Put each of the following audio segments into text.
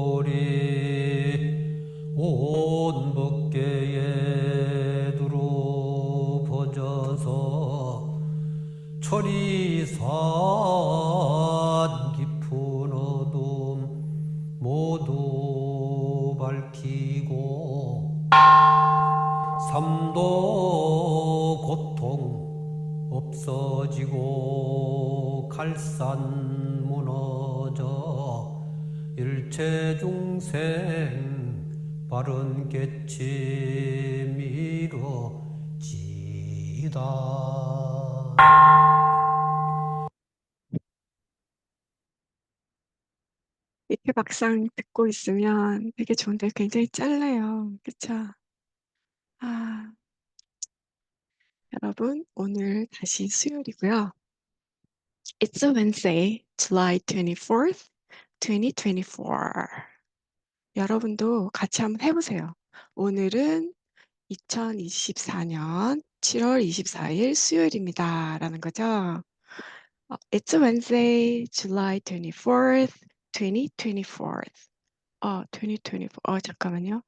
이종소리 온 법계에 두루 퍼져서 천리산 깊은 어둠 모두 밝히고 삼도 고통 없어지고 갈산 무너져 일체 중생 바른 깨침 이루지이다. 이렇게 막상 듣고 있으면 되게 좋은데 굉장히 짧네요. 그쵸? 아, 여러분, 오늘 다시 수요일이고요. It's a Wednesday, July 24th, 2024. 여러분도 같이 한번 해보세요. 오늘은 2024년 7월 24일 수요일입니다. 라는 거죠. It's a Wednesday, July 24th, 2024. 2024. 잠깐만요.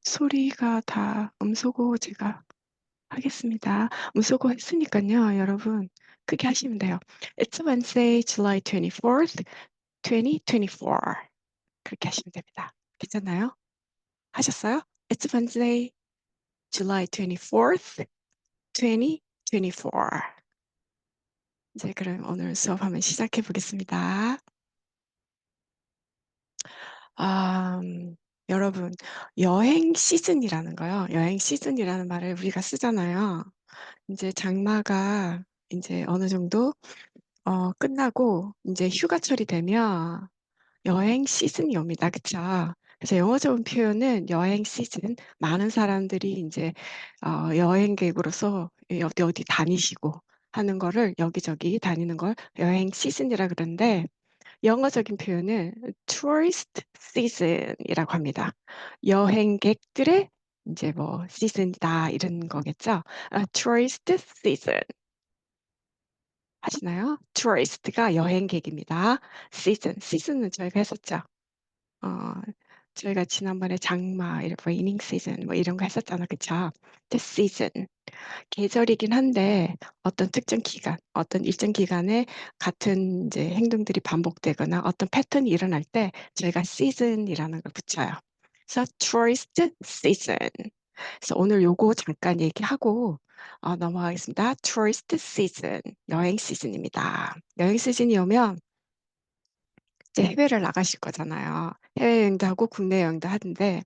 소리가 다 음소거 제가 하겠습니다. 음소거 했으니까요, 여러분. 크게 하시면 돼요. It's Wednesday, July 24th, 2024. 그렇게 하시면 됩니다. 괜찮나요? 하셨어요? It's Wednesday, July 24th, 2024. 이제 그럼 오늘 수업 한번 시작해 보겠습니다. 여러분, 여행 시즌이라는 거요. 여행 시즌이라는 말을 우리가 쓰잖아요. 이제 장마가 이제 어느 정도 끝나고 이제 휴가철이 되면 여행 시즌이 옵니다. 그쵸? 그래서 영어적인 표현은 여행 시즌, 많은 사람들이 이제 여행객으로서 어디 어디 다니시고 하는 거를 여기저기 다니는 걸 여행 시즌이라 그러는데 영어적인 표현은 tourist season이라고 합니다. 여행객들의 이제 뭐 시즌이다 이런 거겠죠. tourist season 하시나요? tourist가 여행객입니다. season은 저희가 했었죠. 어, 저희가 지난번에 장마, raining season 뭐 이런 거 했었잖아, 그쵸? The season. 계절이긴 한데 어떤 특정 기간, 어떤 일정 기간에 같은 이제 행동들이 반복되거나 어떤 패턴이 일어날 때 저희가 season이라는 걸 붙여요. 그래서 tourist season. 그래서 오늘 요거 잠깐 얘기하고 넘어가겠습니다. tourist season, 여행 시즌입니다. 여행 시즌이 오면 이제 해외를 나가실 거잖아요. 해외여행도 하고 국내 여행도 하는데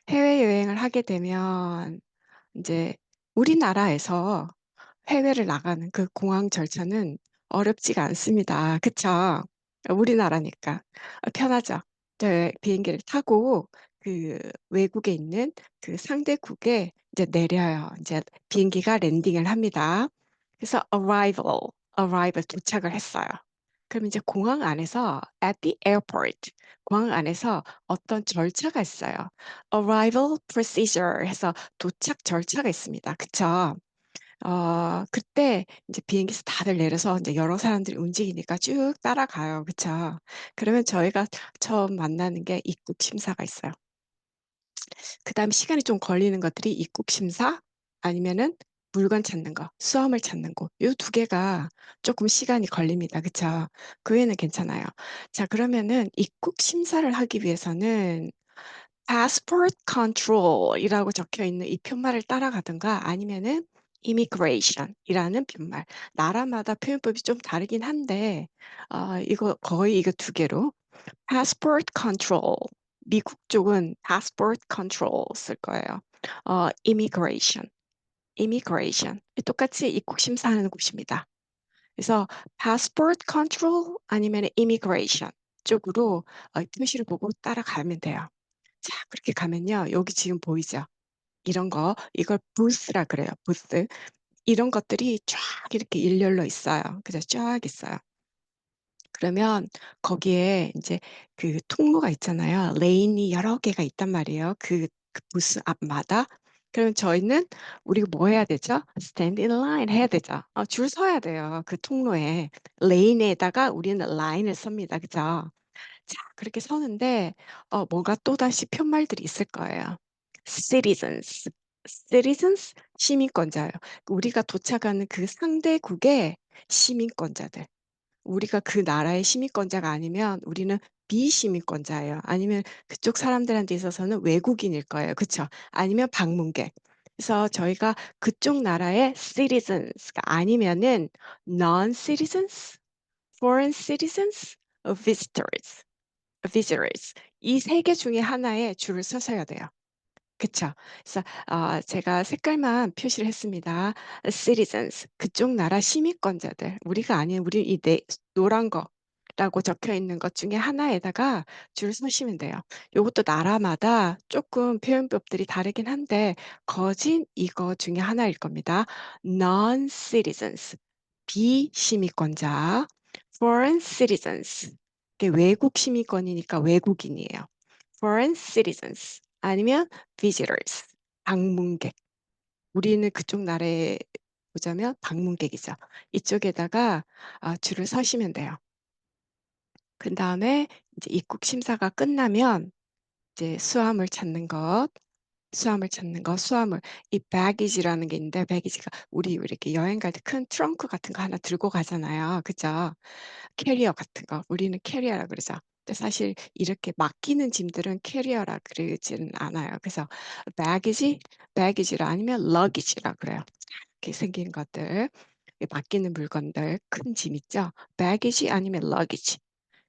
해외여행을 하게 되면 이제 우리나라에서 해외를 나가는 그 공항 절차는 어렵지가 않습니다. 그쵸? 우리나라니까 편하죠. 비행기를 타고 그 외국에 있는 그 상대국에 이제 내려요. 이제 비행기가 랜딩을 합니다. 그래서 arrival 도착을 했어요. 그럼 이제 공항 안에서 at the airport 공항 안에서 어떤 절차가 있어요. arrival procedure 해서 도착 절차가 있습니다. 그쵸? 그때 이제 비행기에서 다들 내려서 이제 여러 사람들이 움직이니까 쭉 따라가요. 그쵸? 그러면 저희가 처음 만나는 게 입국 심사가 있어요. 그 다음 시간이 좀 걸리는 것들이 입국 심사 아니면은 물건 찾는 거, 수험을 찾는 거. 요 두 개가 조금 시간이 걸립니다. 그쵸? 그 외에는 괜찮아요. 자, 그러면은 입국 심사를 하기 위해서는 passport control이라고 적혀 있는 이 편말을 따라가든가 아니면은 immigration이라는 편말. 나라마다 표현법이 좀 다르긴 한데 이거 거의 이거 두 개로 passport control. 미국 쪽은 passport control 쓸 거예요. immigration. 똑같이 입국 심사하는 곳입니다. 그래서 passport control 아니면 immigration 쪽으로 표시를 보고 따라가면 돼요. 자, 그렇게 가면요. 여기 지금 보이죠? 이런 거, 이걸 부스라 그래요. 부스. 이런 것들이 쫙 이렇게 일렬로 있어요. 그죠? 쫙 있어요. 그러면 거기에 이제 그 통로가 있잖아요. 레인이 여러 개가 있단 말이에요. 그 부스 앞마다. 그럼 저희는 우리가 뭐 해야 되죠? stand in line 해야 되죠. 줄 서야 돼요. 그 통로에. 레인에다가 우리는 라인을 섭니다. 그죠? 자, 그렇게 서는데 뭔가 또다시 푯말들이 있을 거예요. citizens. citizens 시민권자예요. 우리가 도착하는 그 상대국의 시민권자들. 우리가 그 나라의 시민권자가 아니면 우리는 비시민권자예요. 아니면 그쪽 사람들한테 있어서는 외국인일 거예요. 그쵸? 아니면 방문객. 그래서 저희가 그쪽 나라의 citizens가 아니면은 non-citizens, foreign citizens, visitors. 이 세 개 중에 하나에 줄을 서셔야 돼요. 그쵸. 그래서 제가 색깔만 표시를 했습니다. citizens 그쪽 나라 시민권자들 우리가 아닌 우리 이 노란 거라고 적혀 있는 것 중에 하나에다가 줄 서시면 돼요. 요것도 나라마다 조금 표현법들이 다르긴 한데 거진 이거 중에 하나일 겁니다. non-citizens 비시민권자 foreign citizens 이게 외국 시민권이니까 외국인이에요. foreign citizens 아니면 visitors 방문객. 우리는 그쪽 나라에 보자면 방문객이죠. 이쪽에다가 줄을 서시면 돼요. 그다음에 이제 입국 심사가 끝나면 이제 수화물 이 baggage라는 게 있는데 baggage가 우리 이렇게 여행 갈 때 큰 트렁크 같은 거 하나 들고 가잖아요. 그죠? 캐리어 같은 거. 우리는 캐리어라 그러죠. 근데 사실 이렇게 맡기는 짐들은 캐리어라 그러지는 않아요. 그래서 baggage, baggage라 아니면 luggage라 그래요. 이렇게 생긴 것들, 맡기는 물건들, 큰 짐 있죠? baggage 아니면 luggage.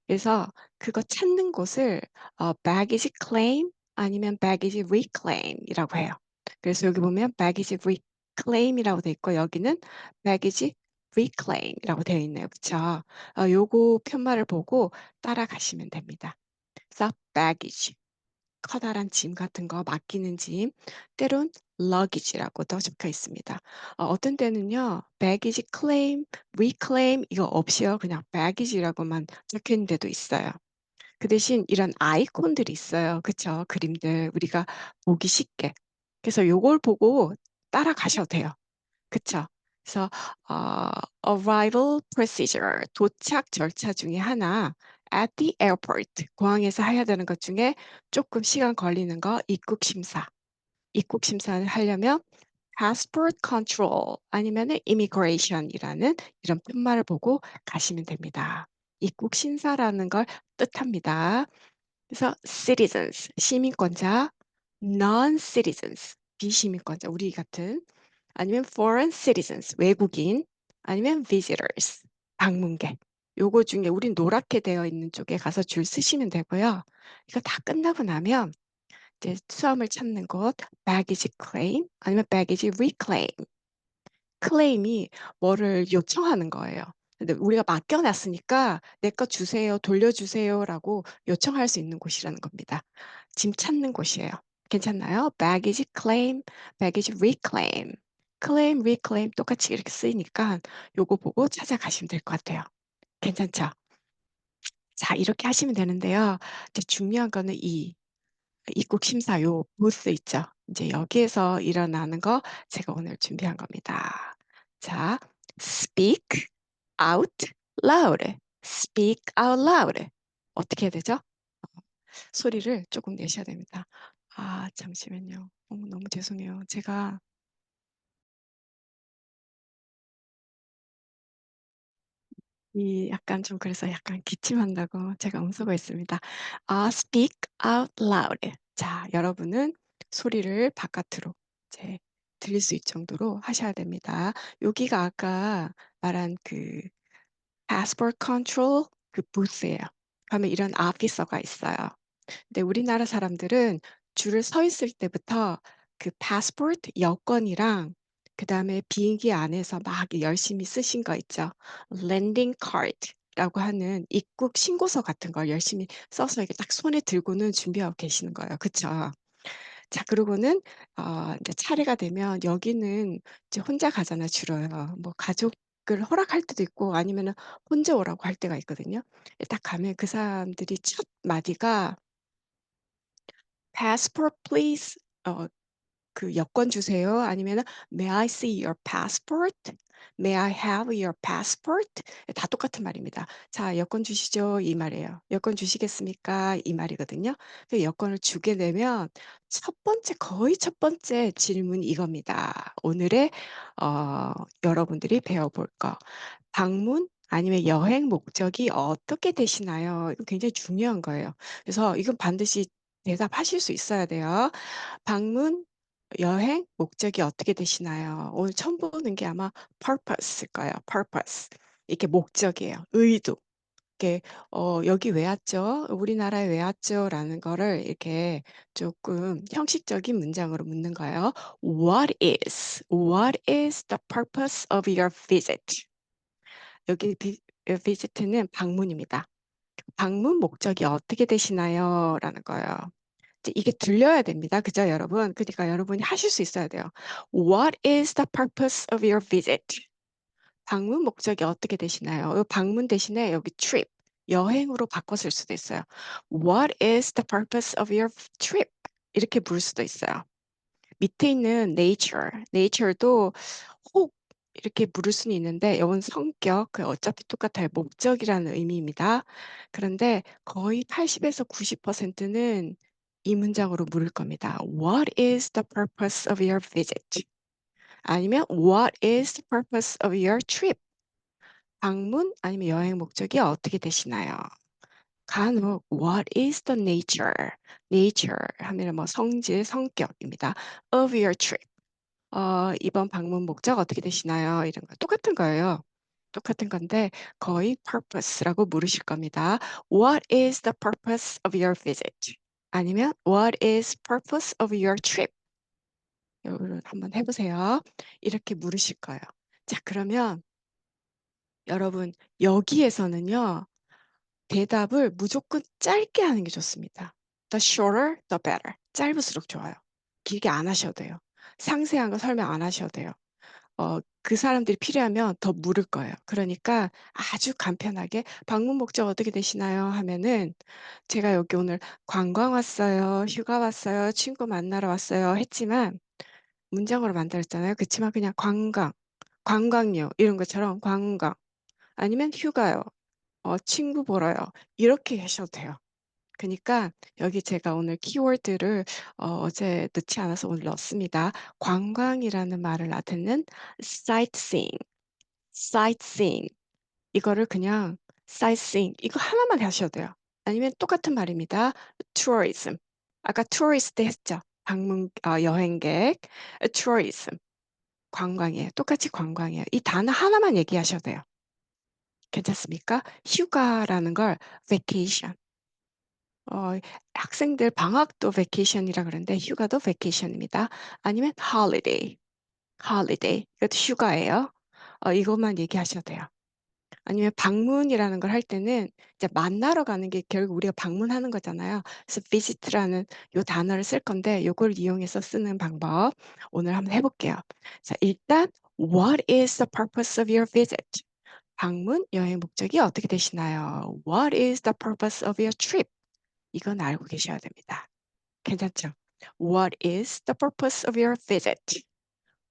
그래서 그거 찾는 곳을 baggage claim 아니면 baggage reclaim이라고 해요. 그래서 여기 보면 baggage reclaim이라고 돼 있고 여기는 baggage reclaim이라고 되어 있네요. 그렇죠? 요거 편말을 보고 따라가시면 됩니다. 그래서 baggage 커다란 짐 같은 거 맡기는 짐, 때론 luggage라고도 적혀 있습니다. 어떤 때는요, baggage claim, reclaim 이거 없이요, 그냥 baggage라고만 적혀 있는 데도 있어요. 그 대신 이런 아이콘들이 있어요. 그쵸? 그림들 우리가 보기 쉽게. 그래서 요걸 보고 따라가셔도 돼요. 그쵸? 그래서 어, arrival procedure 도착 절차 중에 하나 at the airport 공항에서 해야 되는 것 중에 조금 시간 걸리는 거 입국 심사. 입국 심사를 하려면 passport control 아니면은 immigration이라는 이런 편말을 보고 가시면 됩니다. 입국 심사라는 걸 뜻합니다. 그래서 citizens 시민권자, non-citizens 비시민권자 우리 같은 아니면 foreign citizens, 외국인, 아니면 visitors, 방문객. 요거 중에 우린 노랗게 되어 있는 쪽에 가서 줄 쓰시면 되고요. 이거 다 끝나고 나면 이제 수험을 찾는 곳 baggage claim 아니면 baggage reclaim. 클레임이 뭐를 요청하는 거예요. 근데 우리가 맡겨놨으니까 내 거 주세요, 돌려주세요라고 요청할 수 있는 곳이라는 겁니다. 짐 찾는 곳이에요. 괜찮나요? baggage claim, baggage reclaim. claim, reclaim 똑같이 이렇게 쓰이니까 요거 보고 찾아가시면 될 것 같아요. 괜찮죠? 자, 이렇게 하시면 되는데요. 이제 중요한 거는 이 입국 심사 요 부스 있죠. 이제 여기에서 일어나는 거 제가 오늘 준비한 겁니다. 자, speak out loud. speak out loud. 어떻게 해야 되죠? 소리를 조금 내셔야 됩니다. 잠시만요. 너무 죄송해요. 제가 이 약간 좀 그래서 약간 기침한다고 제가 음소거 있습니다. speak out loud. 자, 여러분은 소리를 바깥으로 이제 들릴 수 있을 정도로 하셔야 됩니다. 여기가 아까 말한 그 passport control 그 부스예요. 그러면 이런 아피서가 있어요. 근데 우리나라 사람들은 줄을 서 있을 때부터 그 passport 여권이랑 그다음에 비행기 안에서 막 열심히 쓰신 거 있죠. landing card라고 하는 입국 신고서 같은 걸 열심히 써서 이렇게 딱 손에 들고는 준비하고 계시는 거예요. 그쵸? 자, 그러고는 이제 차례가 되면 여기는 이제 혼자 가잖아요, 주로요. 뭐 가족을 허락할 때도 있고 아니면은 혼자 오라고 할 때가 있거든요. 딱 가면 그 사람들이 첫 마디가 passport please. 그 여권 주세요. 아니면은 May I see your passport? May I have your passport? 다 똑같은 말입니다. 자, 여권 주시죠. 이 말이에요. 여권 주시겠습니까? 이 말이거든요. 그 여권을 주게 되면 첫 번째, 거의 첫 번째 질문이 이겁니다. 오늘의 여러분들이 배워볼 거. 방문 아니면 여행 목적이 어떻게 되시나요? 이거 굉장히 중요한 거예요. 그래서 이건 반드시 대답하실 수 있어야 돼요. 방문, 여행 목적이 어떻게 되시나요? 오늘 처음 보는 게 아마 purpose일 거예요. purpose. 이게 목적이에요. 의도. 이게 여기 왜 왔죠? 우리나라에 왜 왔죠? 라는 거를 이렇게 조금 형식적인 문장으로 묻는 거예요. What is the purpose of your visit? 여기 visit는 방문입니다. 방문 목적이 어떻게 되시나요? 라는 거예요. 이제 이게 들려야 됩니다. 그죠, 여러분? 그러니까 여러분이 하실 수 있어야 돼요. What is the purpose of your visit? 방문 목적이 어떻게 되시나요? 이 방문 대신에 여기 trip, 여행으로 바꿔 쓸 수도 있어요. What is the purpose of your trip? 이렇게 부를 수도 있어요. 밑에 있는 nature도 혹 이렇게 부를 수는 있는데 이건 성격, 그 어차피 똑같아요. 목적이라는 의미입니다. 그런데 거의 80에서 90%는 이 문장으로 물을 겁니다. What is the purpose of your visit? 아니면 What is the purpose of your trip? 방문 아니면 여행 목적이 어떻게 되시나요? 간혹 What is the nature? nature 하면 뭐 성질, 성격입니다. of your trip. 이번 방문 목적 어떻게 되시나요? 이런 거 똑같은 거예요. 똑같은 건데 거의 purpose라고 물으실 겁니다. What is the purpose of your visit? 아니면 What is purpose of your trip? 이거를 한번 해보세요. 이렇게 물으실 거예요. 자, 그러면 여러분 여기에서는요. 대답을 무조건 짧게 하는 게 좋습니다. The shorter, the better. 짧을수록 좋아요. 길게 안 하셔도 돼요. 상세한 거 설명 안 하셔도 돼요. 그 사람들이 필요하면 더 물을 거예요. 그러니까 아주 간편하게 방문 목적 어떻게 되시나요? 하면은 제가 여기 오늘 관광 왔어요, 휴가 왔어요, 친구 만나러 왔어요 했지만 문장으로 만들었잖아요. 그렇지만 그냥 관광, 관광요 이런 것처럼 관광 아니면 휴가요, 친구 보러요 이렇게 하셔도 돼요. 그러니까 여기 제가 오늘 키워드를 어제 넣지 않아서 오늘 넣습니다. 관광이라는 말을 나타내는 sightseeing, sightseeing. 이거를 그냥 sightseeing 이거 하나만 하셔도 돼요. 아니면 똑같은 말입니다. tourism. 아까 tourist 했죠. 여행객. tourism. 관광이에요. 똑같이 관광이에요. 이 단어 하나만 얘기하셔도 돼요. 괜찮습니까? 휴가라는 걸 vacation. 학생들 방학도 vacation이라 그러는데 휴가도 vacation입니다. 아니면 holiday, holiday. 이것도 휴가예요. 이것만 얘기하셔도 돼요. 아니면 방문이라는 걸 할 때는 이제 만나러 가는 게 결국 우리가 방문하는 거잖아요. 그래서 visit라는 요 단어를 쓸 건데 요걸 이용해서 쓰는 방법 오늘 한번 해볼게요. 자, 일단 What is the purpose of your visit? 방문, 여행 목적이 어떻게 되시나요? What is the purpose of your trip? 이건 알고 계셔야 됩니다. 괜찮죠? What is the purpose of your visit?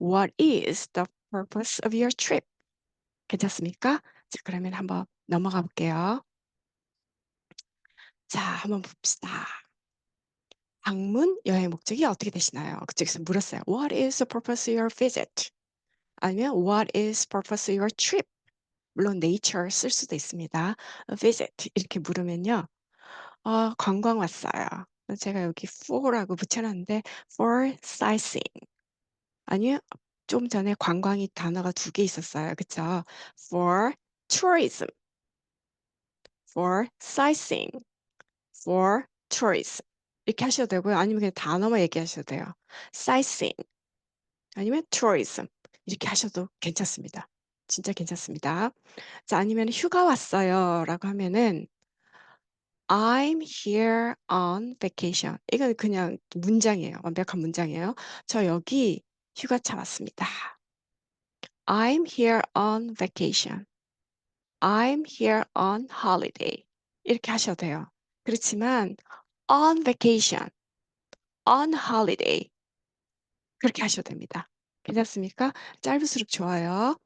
What is the purpose of your trip? 괜찮습니까? 자, 그러면 한번 넘어가 볼게요. 자, 한번 봅시다. 방문, 여행 목적이 어떻게 되시나요? 그쪽에서 물었어요. What is the purpose of your visit? 아니면 What is the purpose of your trip? 물론 nature 쓸 수도 있습니다. visit 이렇게 물으면요. 관광 왔어요. 제가 여기 for라고 붙여놨는데 for sightseeing. 아니요. 좀 전에 관광이 단어가 두 개 있었어요. 그쵸? for tourism, for sightseeing, for tourism. 이렇게 하셔도 되고요. 아니면 그냥 단어만 얘기하셔도 돼요. sightseeing 아니면 tourism 이렇게 하셔도 괜찮습니다. 진짜 괜찮습니다. 자, 아니면 휴가 왔어요 라고 하면은 I'm here on vacation. 이건 그냥 문장이에요. 완벽한 문장이에요. 저 여기 휴가차 왔습니다. I'm here on vacation. I'm here on holiday. 이렇게 하셔도 돼요. 그렇지만 on vacation, on holiday 그렇게 하셔도 됩니다. 괜찮습니까? 짧을수록 좋아요.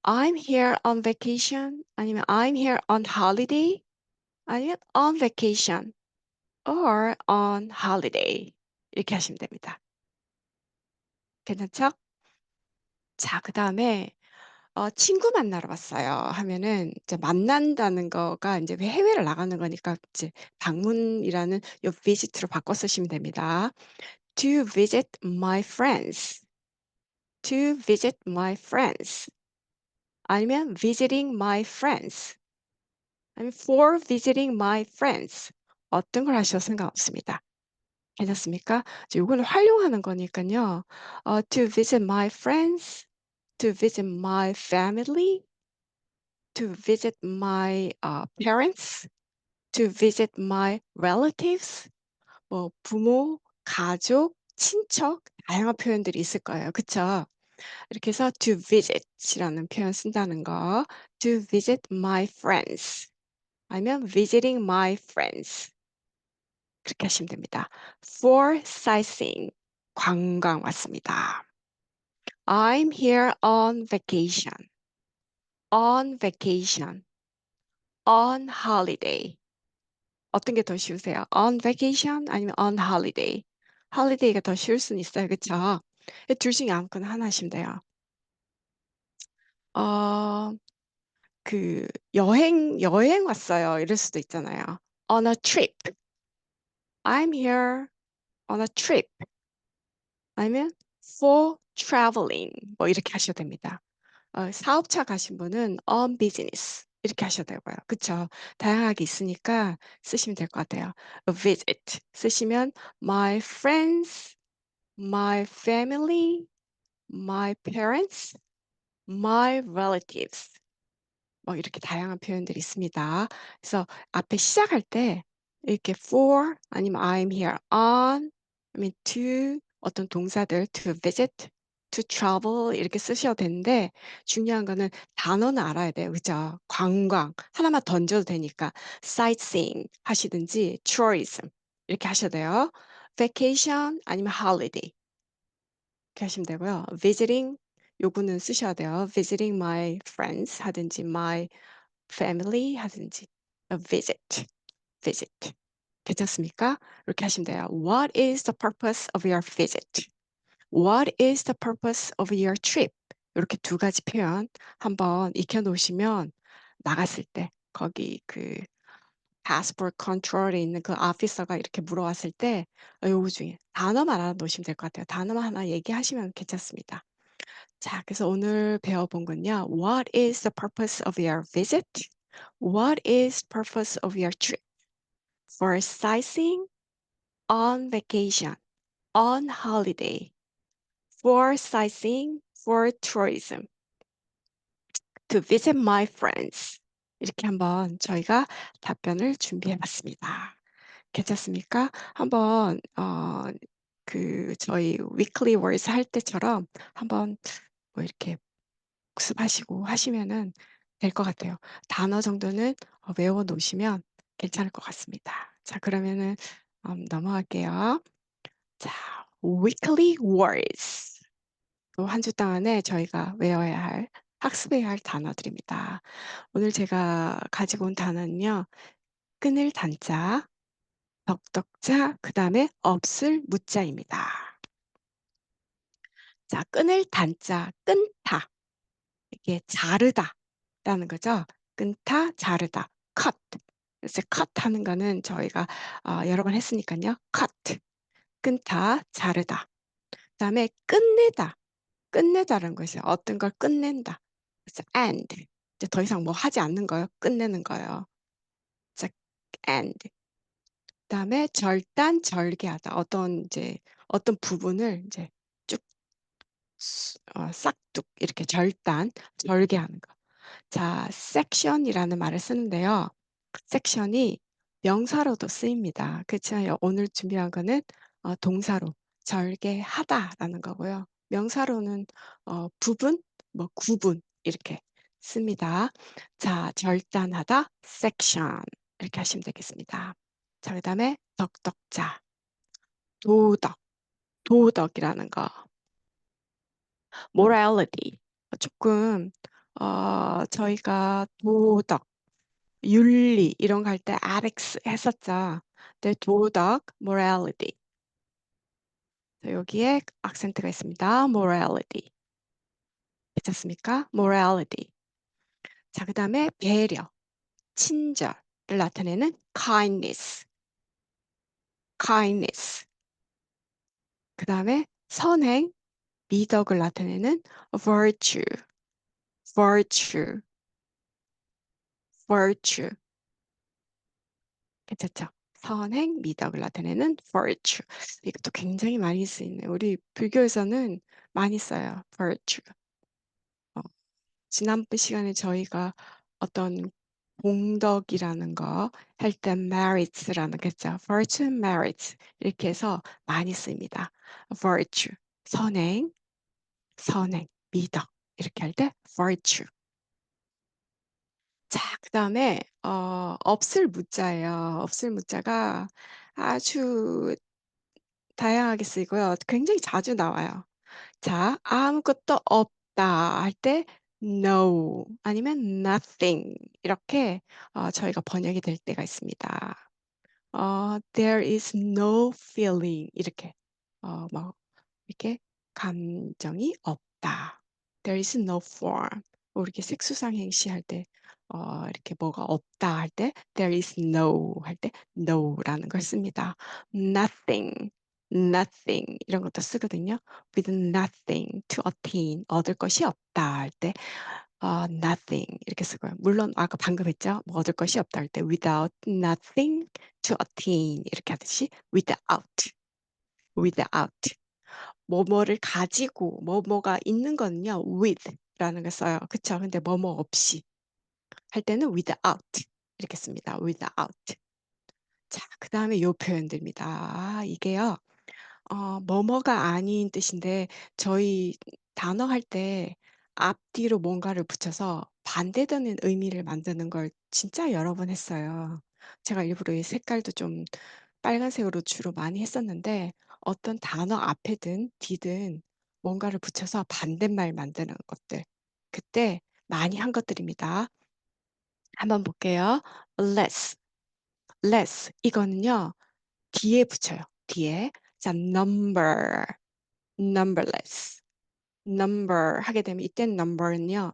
I'm here on vacation 아니면 I'm here on holiday 아니면 on vacation or on holiday 이렇게 하시면 됩니다. 괜찮죠? 자, 그다음에 친구 만나러 왔어요 하면은 이제 만난다는 거가 이제 해외를 나가는 거니까 이제 방문이라는 요 visit로 바꿔 쓰시면 됩니다. To visit my friends. To visit my friends. 아니면 visiting my friends. 아니면 for visiting my friends. 어떤 걸 하셔도 상관없습니다. 괜찮습니까? 요거는 활용하는 거니까요. To visit my friends, to visit my family, to visit my parents, to visit my relatives, 뭐 부모, 가족, 친척 다양한 표현들이 있을 거예요. 그쵸? 이렇게 해서 to visit이라는 표현 쓴다는 거. To visit my friends. 아니면 visiting my friends. 그렇게 하시면 됩니다. For sightseeing. 관광 왔습니다. I'm here on vacation. On vacation. On holiday. 어떤 게 더 쉬우세요? On vacation 아니면 on holiday? holiday가 더 쉬울 수는 있어요. 그쵸? 둘 중에 아무거나 하나 하시면 돼요. 어, 여행 왔어요. 이럴 수도 있잖아요. On a trip. I'm here on a trip. 아니면 for traveling. 뭐 이렇게 하셔도 됩니다. 사업차 가신 분은 on business. 이렇게 하셔도 되고요. 그쵸? 다양하게 있으니까 쓰시면 될 것 같아요. A visit 쓰시면 my friends, my family, my parents, my relatives. 뭐 이렇게 다양한 표현들이 있습니다. 그래서 앞에 시작할 때 이렇게 for 아니면 I'm here on 아니면 to 어떤 동사들 to visit, to travel 이렇게 쓰셔도 되는데 중요한 거는 단어는 알아야 돼요. 그죠? 관광 하나만 던져도 되니까 sightseeing 하시든지 tourism 이렇게 하셔도 돼요. vacation 아니면 holiday 이렇게 하시면 되고요. visiting 요거는 쓰셔야 돼요. visiting my friends 하든지 my family 하든지 visit, visit. 괜찮습니까? 이렇게 하시면 돼요. What is the purpose of your visit? What is the purpose of your trip? 이렇게 두 가지 표현 한번 익혀 놓으시면 나갔을 때 거기 passport control에 있는 그 오피서가 이렇게 물어왔을 때 요거 중에 단어만 알아놓으시면 될 것 같아요. 단어만 하나 얘기하시면 괜찮습니다. 자, 그래서 오늘 배워본 건요. What is the purpose of your visit? What is purpose of your trip? For sightseeing, on vacation, on holiday, for sightseeing, for tourism, to visit my friends. 이렇게 한번 저희가 답변을 준비해 봤습니다. 괜찮습니까? 한번 저희 weekly words 할 때처럼 한번 뭐 이렇게 복습하시고 하시면은 될 것 같아요. 단어 정도는 외워 놓으시면 괜찮을 것 같습니다. 자, 그러면은 넘어갈게요. 자, weekly words. 또 한 주 동안에 저희가 외워야 할 학습해야 할 단어들입니다. 오늘 제가 가지고 온 단어는요. 끊을 단자, 덕덕자, 그다음에 없을 무자입니다. 자, 끊을 단자, 끊다. 이게 자르다라는 거죠. 끊다, 자르다. cut. 그래서 cut 하는 거는 저희가 여러 번 했으니까요. cut. 끊다, 자르다. 그다음에 끝내다. 끝내다라는 것이요. 어떤 걸 끝낸다. 그래서 end. 이제 더 이상 뭐 하지 않는 거예요. 끝내는 거예요. 그래서 end. 그다음에 절단절개하다. 어떤 부분을 이제 쭉 싹둑 이렇게 절개하는 거. 자, 섹션이라는 말을 쓰는데요. 섹션이 명사로도 쓰입니다. 그렇지만 오늘 준비한 거는 동사로 절개하다라는 거고요. 명사로는 부분, 뭐 구분 이렇게 씁니다. 자, 절단하다, section 이렇게 하시면 되겠습니다. 자, 그다음에 덕덕자, 도덕, 도덕이라는 거. morality. 조금 저희가 도덕, 윤리 이런 거 할 때 ethics 했었죠. 네, 도덕, morality. 여기에 악센트가 있습니다. morality. 괜찮습니까? morality. 자, 그 다음에 배려, 친절을 나타내는 kindness. kindness. 그 다음에 선행, 미덕을 나타내는 virtue. virtue. virtue. 괜찮죠? 선행, 미덕을 나타내는 virtue. 이것도 굉장히 많이 쓰이네요. 우리 불교에서는 많이 써요. virtue. 지난번 시간에 저희가 어떤 공덕이라는 거 할 때 merits라는 거 했죠. virtue, merits 이렇게 해서 많이 씁니다. virtue, 선행, 미덕 이렇게 할 때 virtue. 자, 그 다음에 없을 무자예요. 없을 무자가 아주 다양하게 쓰이고요. 굉장히 자주 나와요. 자, 아무것도 없다 할 때 no 아니면 nothing 이렇게 저희가 번역이 될 때가 있습니다. there is no feeling 이렇게 뭐 이렇게 감정이 없다. There is no form. 이렇게 색수상행시 할 때 이렇게 뭐가 없다 할 때 there is no 할 때 no라는 걸 씁니다. nothing, nothing 이런 것도 쓰거든요. with nothing to attain 얻을 것이 없다 할 때 nothing 이렇게 쓰고요. 물론 아까 방금 했죠. 뭐 얻을 것이 없다 할 때 without nothing to attain 이렇게 하듯이 without 뭐뭐를 가지고 뭐뭐가 있는 거는요 with라는 걸 써요. 그쵸? 근데 뭐뭐 없이 할 때는 without 이렇게 씁니다. without. 자, 그 다음에 요 표현들입니다. 이게요 뭐뭐가 아닌 뜻인데 저희 단어 할 때 앞뒤로 뭔가를 붙여서 반대되는 의미를 만드는 걸 진짜 여러 번 했어요. 제가 일부러 이 색깔도 좀 빨간색으로 주로 많이 했었는데 어떤 단어 앞에든 뒤든 뭔가를 붙여서 반대말 만드는 것들. 그때 많이 한 것들입니다. 한번 볼게요. less, 이거는요. 뒤에 붙여요. 뒤에. 자, numberless. number 하게 되면 이때는 number는요.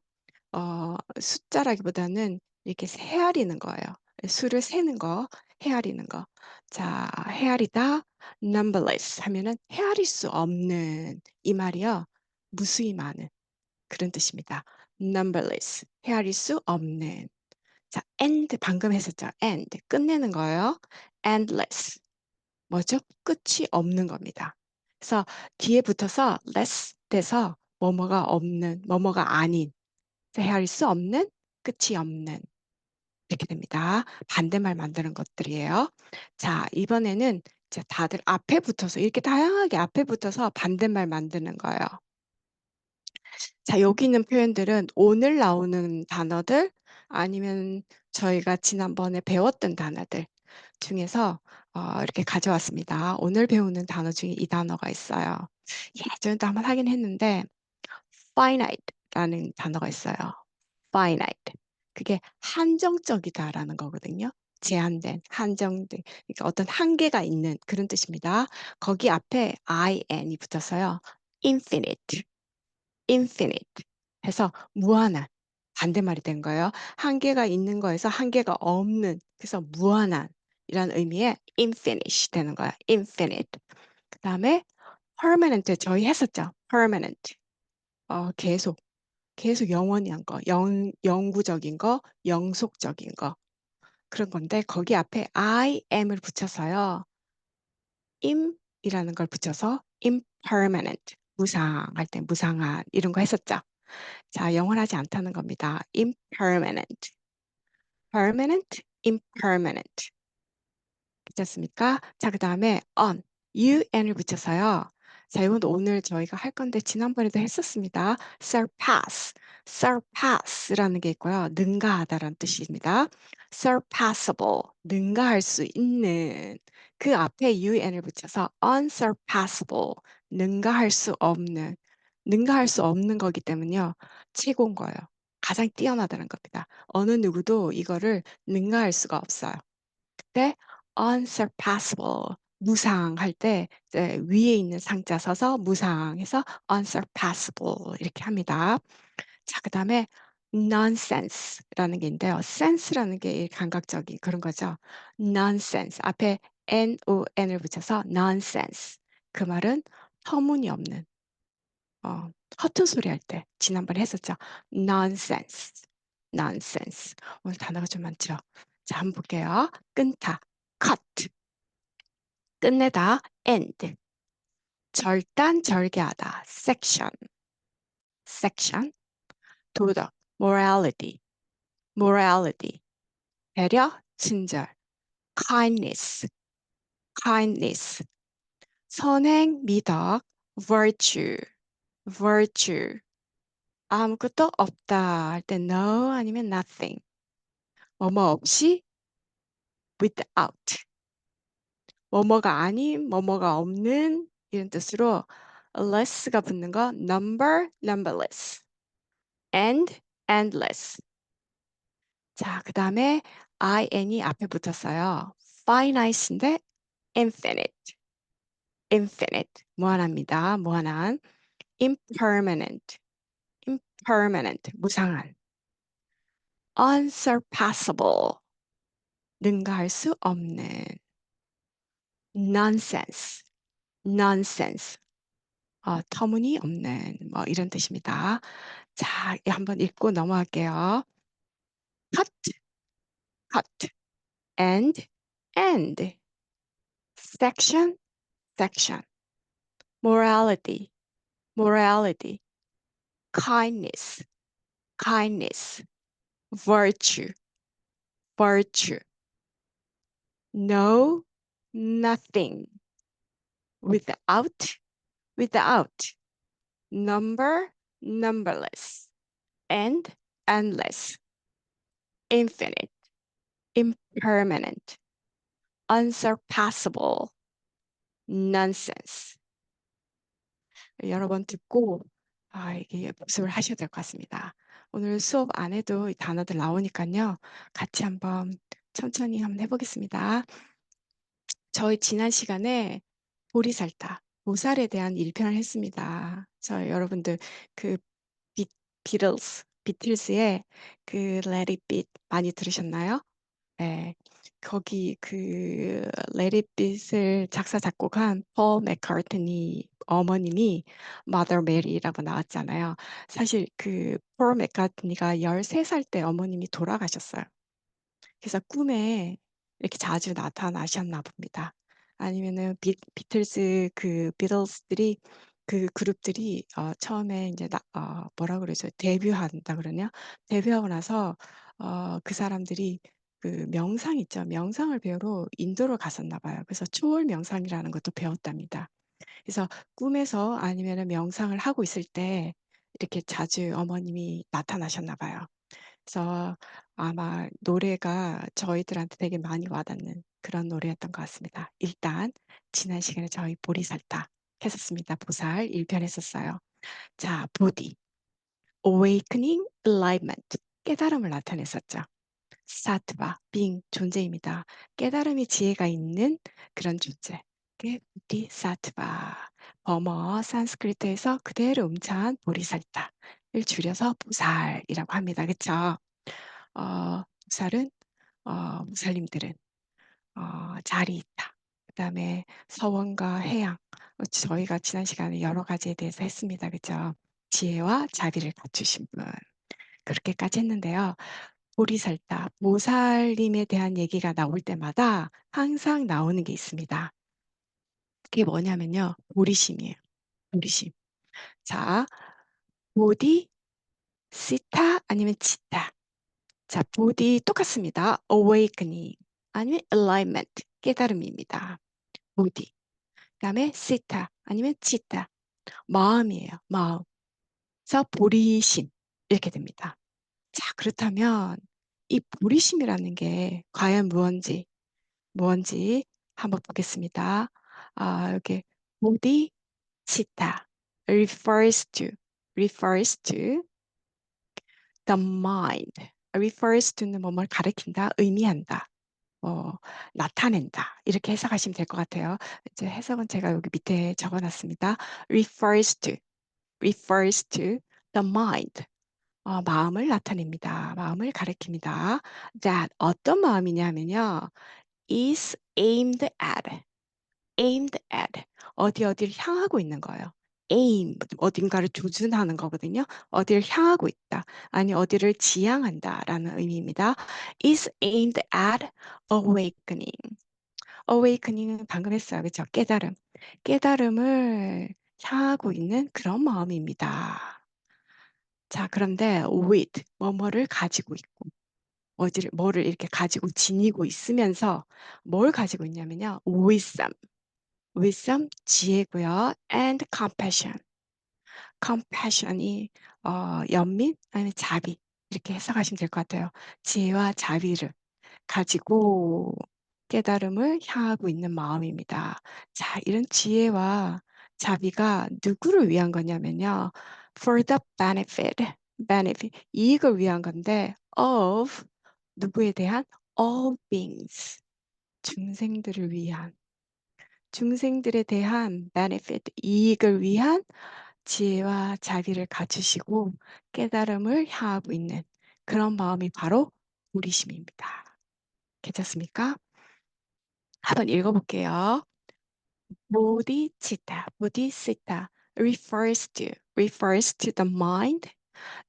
숫자라기보다는 이렇게 헤아리는 거예요. 수를 세는 거, 헤아리는 거. 자, 헤아리다, numberless 하면은 헤아릴 수 없는 이 말이요. 무수히 많은 그런 뜻입니다. numberless, 헤아릴 수 없는. 자, end 방금 했었죠. end 끝내는 거예요. endless 뭐죠? 끝이 없는 겁니다. 그래서 뒤에 붙어서 less 돼서 뭐뭐가 없는, 뭐뭐가 아닌 헤아릴 수 없는, 끝이 없는 이렇게 됩니다. 반대말 만드는 것들이에요. 자, 이번에는 이제 다들 앞에 붙어서 이렇게 다양하게 앞에 붙어서 반대말 만드는 거예요. 자, 여기 있는 표현들은 오늘 나오는 단어들 아니면 저희가 지난번에 배웠던 단어들 중에서 이렇게 가져왔습니다. 오늘 배우는 단어 중에 이 단어가 있어요. 예전에도 한번 하긴 했는데 finite라는 단어가 있어요. finite. 그게 한정적이다라는 거거든요. 제한된, 한정된, 그러니까 어떤 한계가 있는 그런 뜻입니다. 거기 앞에 in이 붙어서요. infinite, 해서 무한한 반대말이 된 거예요. 한계가 있는 거에서 한계가 없는, 그래서 무한한 이란 의미의 infinite 되는 거야. infinite. 그 다음에 permanent 저희 했었죠. permanent. 계속 영원히 한 거, 영구적인 거, 영속적인 거. 그런 건데 거기 앞에 im을 붙여서요. im이라는 걸 붙여서 impermanent, 무상할 때 무상한 이런 거 했었죠. 자, 영원하지 않다는 겁니다. impermanent, impermanent. 괜찮습니까? 자, 그 다음에 un을 붙여서요. 자, 이건 오늘 저희가 할 건데 지난번에도 했었습니다. surpass라는 게 있고요. 능가하다라는 뜻입니다. surpassable, 능가할 수 있는 그 앞에 un을 붙여서 unsurpassable, 능가할 수 없는 능가할 수 없는 거기 때문에요. 최고인 거예요. 가장 뛰어나다는 겁니다. 어느 누구도 이거를 능가할 수가 없어요. 그때 unsurpassable, 무상할 때 이제 위에 있는 상자 서서 무상해서 unsurpassable 이렇게 합니다. 자, 그다음에 nonsense라는 게 있는데요. sense라는 게 감각적인 그런 거죠. nonsense 앞에 non을 붙여서 nonsense. 그 말은 터무니없는 허튼 소리 할 때 지난번에 했었죠. nonsense, nonsense. 오늘 단어가 좀 많죠. 자, 한번 볼게요. 끊다, cut, 끝내다, end, 절단절개하다, section, section, 도덕, morality, morality, 배려, 친절, kindness, kindness, 선행, 미덕, virtue, virtue, 아무것도 없다 할 때 no 아니면 nothing, 뭐뭐 없이 without, 뭐뭐가 아닌, 뭐뭐가 없는 이런 뜻으로 less가 붙는 거 number, numberless, and, endless. 자, 그 다음에 in이 앞에 붙었어요. finite인데 infinite, infinite, 무한합니다. 무한한. impermanent, impermanent, 무상한. unsurpassable, 능가할 수 없는. nonsense, nonsense, 터무니없는 뭐 이런 뜻입니다. 자, 한번 읽고 넘어갈게요. cut, cut, and, end, section, section, morality, morality, kindness, kindness, virtue, virtue, no, nothing, without, without, number, numberless, and, endless, infinite, impermanent, unsurpassable, nonsense. 여러 번 듣고 이게 복습을 하셔야 될 것 같습니다. 오늘 수업 안에도 이 단어들 나오니까요. 같이 한번 천천히 한번 해보겠습니다. 저희 지난 시간에 보리살타, 보살에 대한 1편을 했습니다. 여러분들 그 비틀스의 그 Let It Be 많이 들으셨나요? 네. 거기 그 Let It Be를 작사 작곡한 폴 맥카트니 어머님이 Mother Mary라고 나왔잖아요. 사실 그 폴 맥카트니가 13살 때 어머님이 돌아가셨어요. 그래서 꿈에 이렇게 자주 나타나셨나 봅니다. 아니면은 비틀스 그 비틀스들이 그 그룹들이 처음에 이제 뭐라 그러죠? 데뷔한다 그러냐? 데뷔하고 나서 그 사람들이 그 명상 있죠. 명상을 배우러 인도로 갔었나 봐요. 그래서 초월 명상이라는 것도 배웠답니다. 그래서 꿈에서 아니면은 명상을 하고 있을 때 이렇게 자주 어머님이 나타나셨나 봐요. 그래서 아마 노래가 저희들한테 되게 많이 와닿는 그런 노래였던 것 같습니다. 일단 지난 시간에 저희 보리살타 했었습니다. 보살 1편 했었어요. 자, 보디, awakening, enlightenment, 깨달음을 나타냈었죠. 사트바, being, 존재입니다. 깨달음이 지혜가 있는 그런 존재. 그게 보디 사트바. 버머 산스크리트에서 그대로 음차한 보리살타를 줄여서 보살이라고 합니다. 그렇죠? 보살은 무살림들은 자리 있다. 그다음에 서원과 해양. 저희가 지난 시간에 여러 가지에 대해서 했습니다. 그죠? 지혜와 자비를 갖추신 분. 그렇게까지 했는데요. 보리살타, 보살님에 대한 얘기가 나올 때마다 항상 나오는 게 있습니다. 그게 뭐냐면요. 보리심이에요. 보리심. 자, 보디, 시타 아니면 치타. 자, 보디 똑같습니다. awakening 아니면 alignment, 깨달음입니다. 보디. 그다음에 시타 아니면 치타, 마음이에요. 마음. 그래서 보리심 이렇게 됩니다. 자, 그렇다면 이 보리심이라는 게 과연 뭔지 한번 보겠습니다. 여기 보디, 치타. refers to the mind. refers to는 뭐뭘 가리킨다, 의미한다, 나타낸다. 이렇게 해석하시면 될 것 같아요. 이제 해석은 제가 여기 밑에 적어놨습니다. refers to the mind. 마음을 나타냅니다. 마음을 가리킵니다. that 어떤 마음이냐면요. is aimed at 어디를 향하고 있는 거예요. aim 어딘가를 조준하는 거거든요. 어디를 향하고 있다. 아니 어디를 지향한다라는 의미입니다. is aimed at awakening. awakening은 방금 했어요. 그렇죠? 깨달음을 향하고 있는 그런 마음입니다. 자, 그런데 with 뭐뭐를 가지고 있고 뭐를 이렇게 가지고 지니고 있으면서 뭘 가지고 있냐면요. wisdom 지혜고요. and compassion이 연민 아니면 자비 이렇게 해석하시면 될 것 같아요. 지혜와 자비를 가지고 깨달음을 향하고 있는 마음입니다. 자, 이런 지혜와 자비가 누구를 위한 거냐면요. for the benefit, 이익을 위한 건데 of 누구에 대한 all beings, 중생들을 위한 중생들에 대한 benefit, 이익을 위한 지혜와 자비를 갖추시고 깨달음을 향하고 있는 그런 마음이 바로 무리심입니다. 괜찮습니까? 한번 읽어볼게요. bodhicitta refers to the mind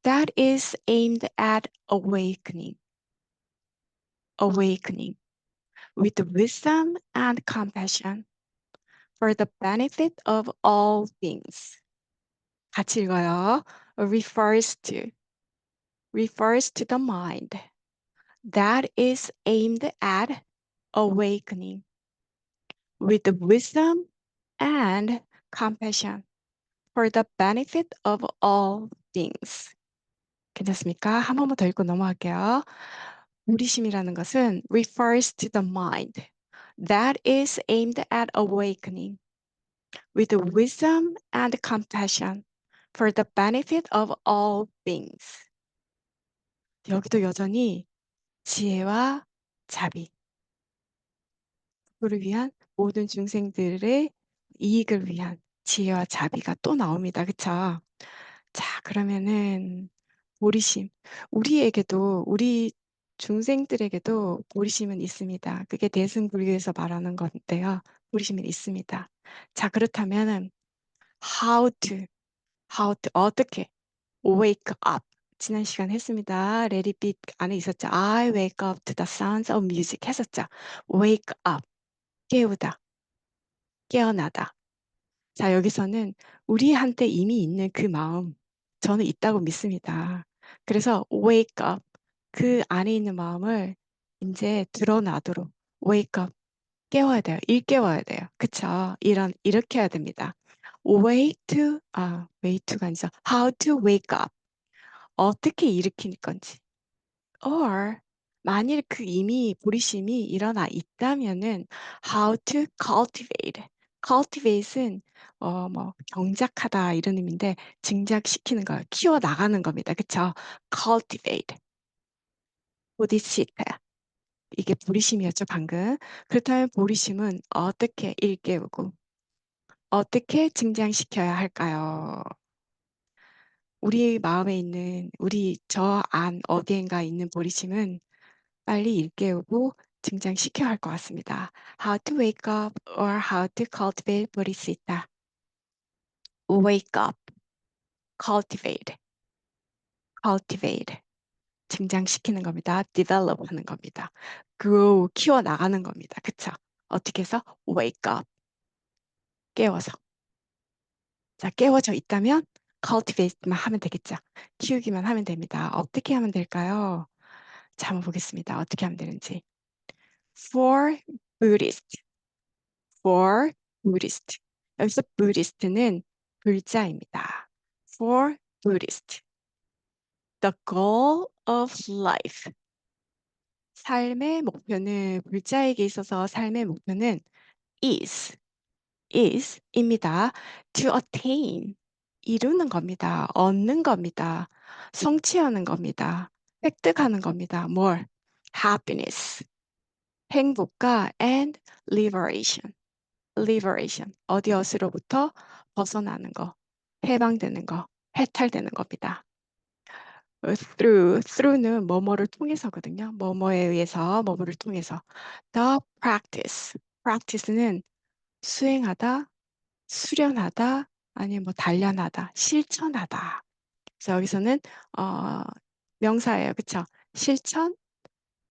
that is aimed at awakening with wisdom and compassion for the benefit of all beings. 같이 읽어요. refers to the mind that is aimed at awakening with wisdom and compassion for the benefit of all beings. 괜찮습니까? 한 번만 더 읽고 넘어갈게요. 무리심이라는 것은 refers to the mind that is aimed at awakening with wisdom and compassion for the benefit of all beings. 여기도 여전히 지혜와 자비, 그를 위한 모든 중생들의 이익을 위한 지혜와 자비가 또 나옵니다. 그쵸? 자, 그러면은 보리심. 우리 중생들에게도 보리심은 있습니다. 그게 대승불교에서 말하는 건데요. 보리심은 있습니다. 자, 그렇다면은 어떻게 wake up. 지난 시간 했습니다. Let it be 안에 있었죠. I wake up to the sounds of music 했었죠. wake up. 깨우다. 깨어나다. 자, 여기서는 우리한테 이미 있는 그 마음, 저는 있다고 믿습니다. 그래서 wake up, 그 안에 있는 마음을 이제 드러나도록 wake up, 깨워야 돼요. 일깨워야 돼요. 그쵸? 이렇게 해야 됩니다. way to가 아니죠. how to wake up. 어떻게 일으킬 건지. or 만일 그 이미 보리심이 일어나 있다면은 how to cultivate은 경작하다 이런 의미인데 증작시키는 거, 키워 나가는 겁니다. 그쵸? cultivate, bodhicitta. 이게 보리심이었죠, 방금. 그렇다면 보리심은 어떻게 일깨우고 어떻게 증장시켜야 할까요? 우리 마음에 있는 우리 저 안 어디엔가 있는 보리심은 빨리 일깨우고 증장시켜야 할 것 같습니다. How to wake up or how to cultivate bodhicitta. Wake up, cultivate. 증장시키는 겁니다. develop 하는 겁니다. grow, 키워나가는 겁니다. 그쵸? 어떻게 해서? wake up, 깨워서. 자, 깨워져 있다면 cultivate만 하면 되겠죠. 키우기만 하면 됩니다. 어떻게 하면 될까요? 자, 한번 보겠습니다. 어떻게 하면 되는지. For Buddhist, for Buddhist. 여기서 Buddhist는 불자입니다. For Buddhist, the goal of life. 삶의 목표는 불자에게 있어서 삶의 목표는 is입니다. To attain, 이루는 겁니다. 얻는 겁니다. 성취하는 겁니다. 획득하는 겁니다. 뭘? happiness, 행복과 and liberation, liberation, 어디어디로부터 벗어나는 거, 해방되는 거, 해탈되는 겁니다. through는 뭐뭐를 통해서거든요. 뭐뭐에 의해서, 뭐뭐를 통해서. the practice는 수행하다, 수련하다, 아니면 뭐 단련하다, 실천하다. 그래서 여기서는 어, 명사예요. 그쵸? 실천,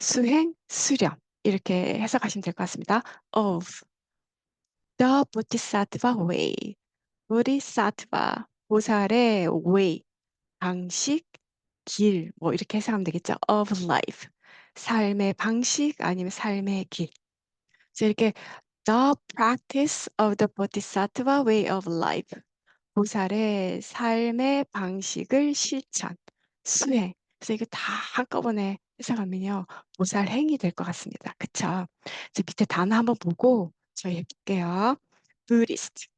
수행, 수련. 이렇게 해석하시면 될 것 같습니다. of the Bodhisattva way. Bodhisattva, 보살의 way, 방식, 길, 뭐 이렇게 해석하면 되겠죠. of life, 삶의 방식 아니면 삶의 길. 그래서 이렇게 the practice of the Bodhisattva way of life. 보살의 삶의 방식을 실천, 수행. 그래서 이거 다 한꺼번에 해석하면요. 보살 행이 될 것 같습니다. 그쵸? 이제 밑에 단어 한번 보고 저희 해볼게요. Buddhist,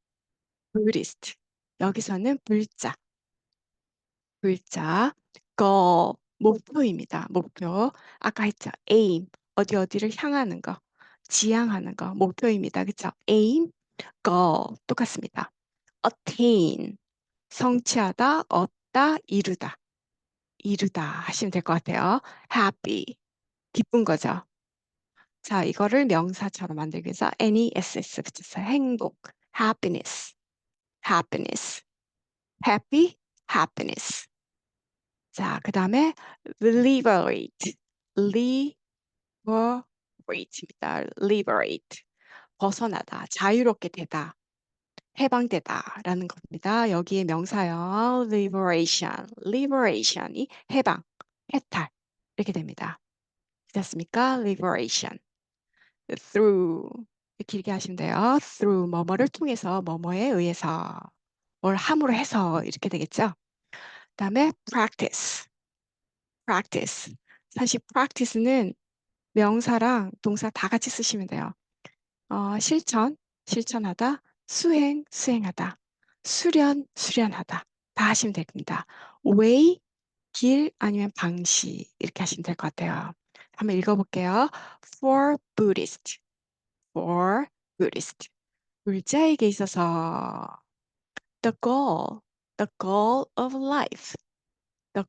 Buddhist. 여기서는 불자, 목표입니다. 목표. 아까 했죠. aim, 어디를 향하는 거, 지향하는 거, 목표입니다. 그쵸? aim, goal, 똑같습니다. attain, 성취하다, 얻다, 이루다 하시면 될 것 같아요. happy, 기쁜 거죠. 자, 이거를 명사처럼 만들기 위해서 NESS 붙였어요. 행복, happiness, happiness, happy, happiness. 자, 그 다음에 liberate, liberate입니다. liberate, 벗어나다, 자유롭게 되다, 해방되다라는 겁니다. 여기에 명사요. liberation, liberation이 해방, 해탈 이렇게 됩니다. 됐습니까? liberation. through 길게 하시면 돼요. through 뭐뭐를 통해서 뭐뭐에 의해서 뭘 함으로 해서 이렇게 되겠죠. 그다음에 practice. 사실 practice는 명사랑 동사 다 같이 쓰시면 돼요. 실천하다, 수행하다, 수련하다 다 하시면 됩니다. way, 길 아니면 방식 이렇게 하시면 될 것 같아요. 한번 읽어볼게요. For Buddhist. 불자에게 있어서 the goal of life, the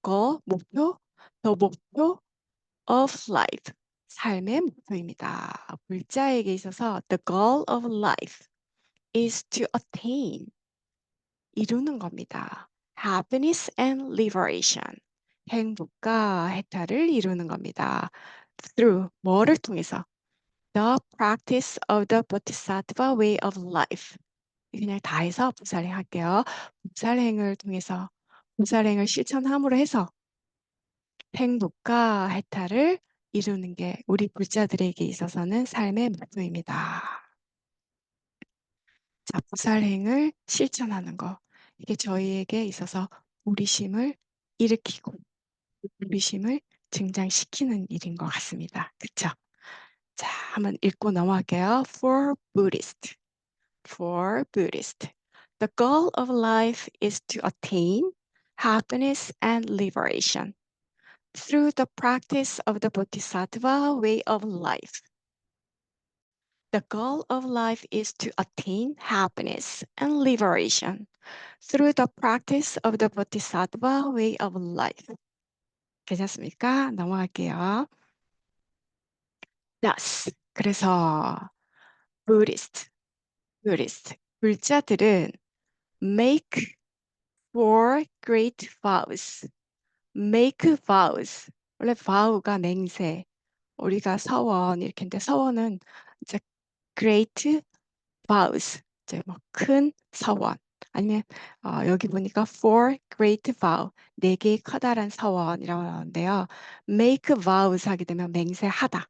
목표 of life, 삶의 목표입니다. 불자에게 있어서 the goal of life is to attain, 이루는 겁니다. happiness and liberation, 행복과 해탈을 이루는 겁니다. through, 뭐를 통해서? the practice of the Bodhisattva way of life. 그냥 다 해서 부살행 할게요. 부살행을 통해서, 부살행을 실천함으로 해서 행복과 해탈을 이루는 게 우리 불자들에게 있어서는 삶의 목표입니다. 자, 부살행을 실천하는 거. 이게 저희에게 있어서 우리심을 일으키고 우리심을 증장시키는 일인 것 같습니다. 그쵸? 자, 한번 읽고 넘어갈게요. For Buddhist. The goal of life is to attain happiness and liberation through the practice of the Bodhisattva way of life. The goal of life is to attain happiness and liberation through the practice of the Bodhisattva way of life. 괜찮습니까? 넘어갈게요. Thus, 그래서 Buddhist. 불자들은 make four great vows. make vows. 원래 vow가 맹세. 우리가 서원 이렇게 했는데 서원은 이제 great vows. 이제 뭐 큰 서원. 아니면 여기 보니까 four great vow. 네 개의 커다란 서원이라고 나오는데요. make vows 하게 되면 맹세하다.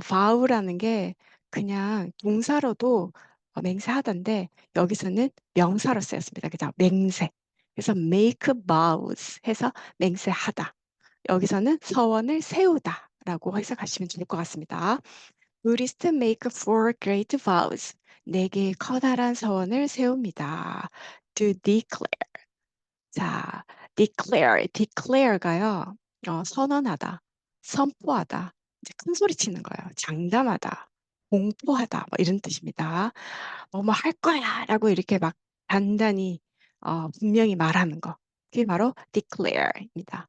vow라는 게 그냥 동사로도 맹세하던데 여기서는 명사로 쓰였습니다. 그죠? 맹세. 그래서 make vows 해서 맹세하다. 여기서는 서원을 세우다라고 해석하시면 좋을 것 같습니다. Buddhists make four great vows. 네 개의 커다란 서원을 세웁니다. To declare. 자, declare가요. 선언하다, 선포하다, 이제 큰 소리 치는 거예요. 장담하다, 공포하다, 뭐 이런 뜻입니다. 뭐뭐 할 거야라고 이렇게 막 단단히 분명히 말하는 거. 그게 바로 declare입니다.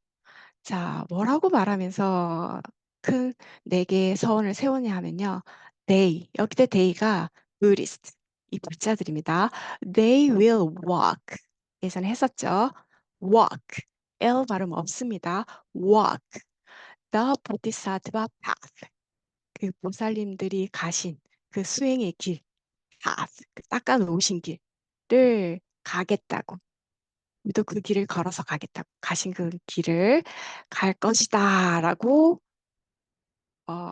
자, 뭐라고 말하면서 큰 네 개의 서원을 세우냐 하면요. They, 여기대 they가 Buddhist, 이 불자들입니다. They will walk. 예전에 했었죠. Walk. L 발음 없습니다. Walk. The Bodhisattva path. 그 보살님들이 가신 그 수행의 길, path. 그 닦아 놓으신 길을 가겠다고. 우리도 그 길을 걸어서 가겠다고. 가신 그 길을 갈 것이다라고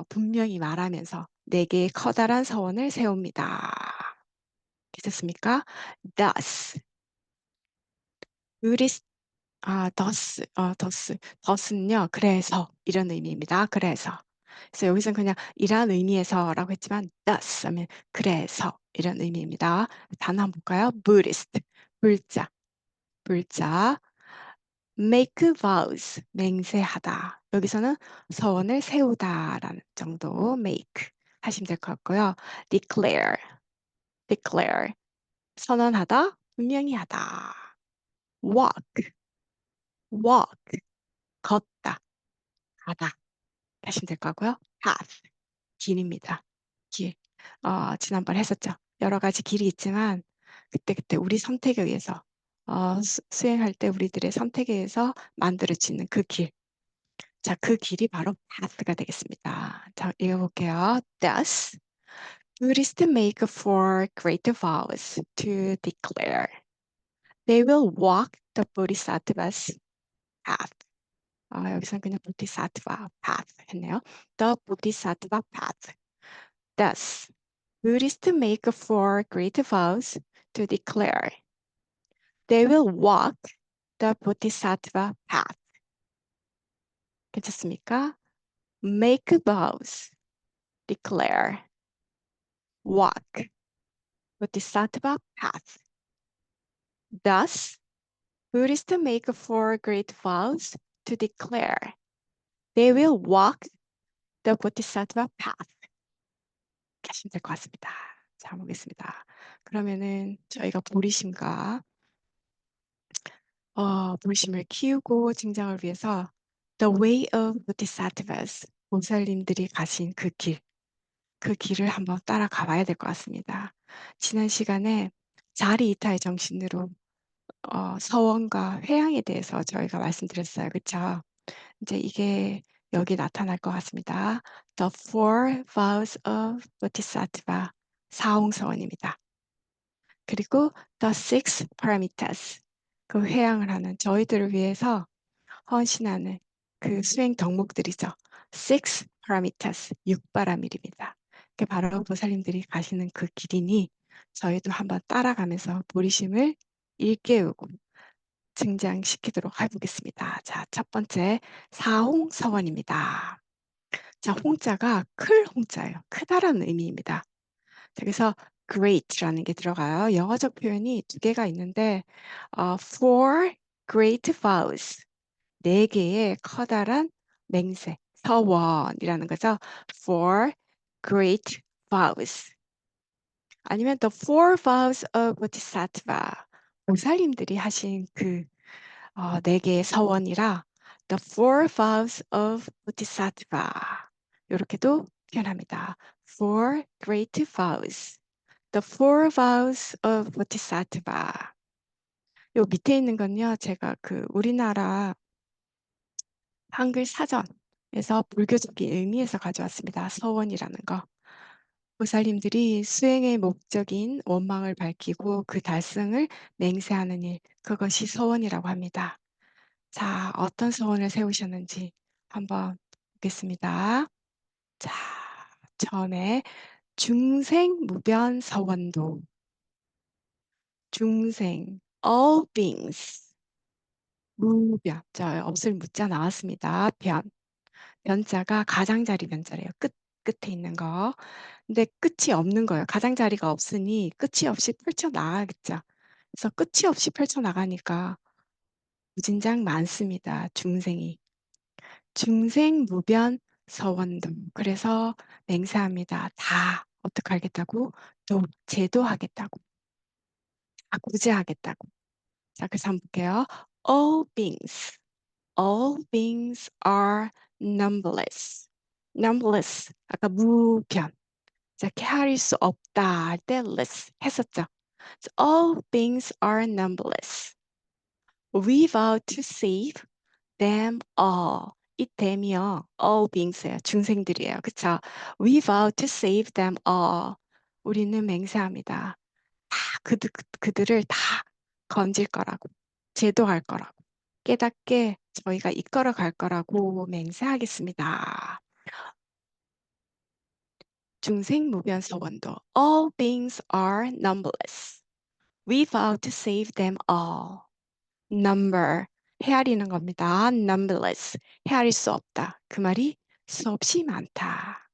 분명히 말하면서 네 개의 커다란 서원을 세웁니다. 괜찮습니까? Thus, 의리, thus는요, 그래서 이런 의미입니다. 그래서 여기서는 그냥 이러한 의미에서라고 했지만 thus 하면 그래서 이런 의미입니다. 단어 한번 볼까요? Buddhist, 불자, make vows, 맹세하다. 여기서는 서원을 세우다라는 정도 make 하시면 될 것 같고요. declare, 선언하다, 분명히 하다. walk, 걷다, 가다 하시면 될 것 같고요. path, 길입니다. 길. 지난번에 했었죠. 여러 가지 길이 있지만 그때그때 우리 선택에 의해서 수행할 때 우리들의 선택에 의해서 만들어지는 그 길. 자, 그 길이 바로 path가 되겠습니다. 자, 읽어볼게요. Thus, Buddhists make four great vows to declare they will walk the Bodhisattva's path. 여기서는 그냥 Bodhisattva path 했네요. The Bodhisattva path. Thus, Buddhists make four great vows to declare they will walk the Bodhisattva path. 괜찮습니까? Make vows, declare, walk, Bodhisattva path. Thus, Buddhists make four great vows to declare they will walk the Bodhisattva path. 이렇게 하시면 될 것 같습니다. 자, 보겠습니다. 그러면은 저희가 보리심을 키우고 증장을 위해서 The Way of Bodhisattvas, 보살님들이 가신 그 길을 한번 따라가 봐야 될 것 같습니다. 지난 시간에 자리 이타의 정신으로 서원과 회양에 대해서 저희가 말씀드렸어요. 그렇죠? 이제 이게 여기 나타날 것 같습니다. The Four Vows of Bodhisattva, 사홍서원입니다. 그리고 The Six Paramitas, 그 회양을 하는 저희들을 위해서 헌신하는 그 수행 덕목들이죠. Six Paramitas, 육바라밀입니다. 그게 바로 보살님들이 가시는 그 길이니 저희도 한번 따라가면서 보리심을 일깨우고 증장시키도록 해보겠습니다. 자, 첫 번째 사홍서원입니다. 자, 홍자가 클 홍자예요. 크다라는 의미입니다. 자, 그래서 great라는 게 들어가요. 영어적 표현이 두 개가 있는데 four great vows, 네 개의 커다란 맹세, 서원이라는 거죠. four great vows. 아니면 the four vows of Bodhisattva, 보살님들이 하신 그 네 개의 서원이라 the four vows of Bodhisattva 이렇게도 표현합니다. four great vows, the four vows of Bodhisattva. 요 밑에 있는 건요, 제가 그 우리나라 한글 사전에서 불교적인 의미에서 가져왔습니다. 서원이라는 거. 보살님들이 수행의 목적인 원망을 밝히고 그 달성을 맹세하는 일, 그것이 서원이라고 합니다. 자, 어떤 서원을 세우셨는지 한번 보겠습니다. 자, 처음에 중생무변 서원도, 중생, all beings, 무변, 자, 없을 무자 나왔습니다. 변자가 가장자리 변자래요. 끝에 있는 거. 근데 끝이 없는 거예요. 가장자리가 없으니 끝이 없이 펼쳐나가겠죠. 그래서 끝이 없이 펼쳐나가니까 무진장 많습니다. 중생이. 중생무변 서원도. 그래서 맹세합니다. 다 어떻게 하겠다고? 또 제도하겠다고. 다 구제하겠다고. 자, 그래서 한번 볼게요. All beings are numberless. numberless. 아까 무변. 자, 가릴 수 없다 할 때 less 했었죠. So all beings are numberless. We vow to save them all. 이 them이요. all beings예요. 중생들이에요. 그쵸? We vow to save them all. 우리는 맹세합니다. 다 그들을 다 건질 거라고. 제도할 거라고. 깨닫게 저희가 이끌어 갈 거라고 맹세하겠습니다. 중생무변서원도. All beings are numberless. We vow to save them all. number 헤아리는 겁니다. numberless 헤아릴 수 없다. 그 말이 수없이 많다.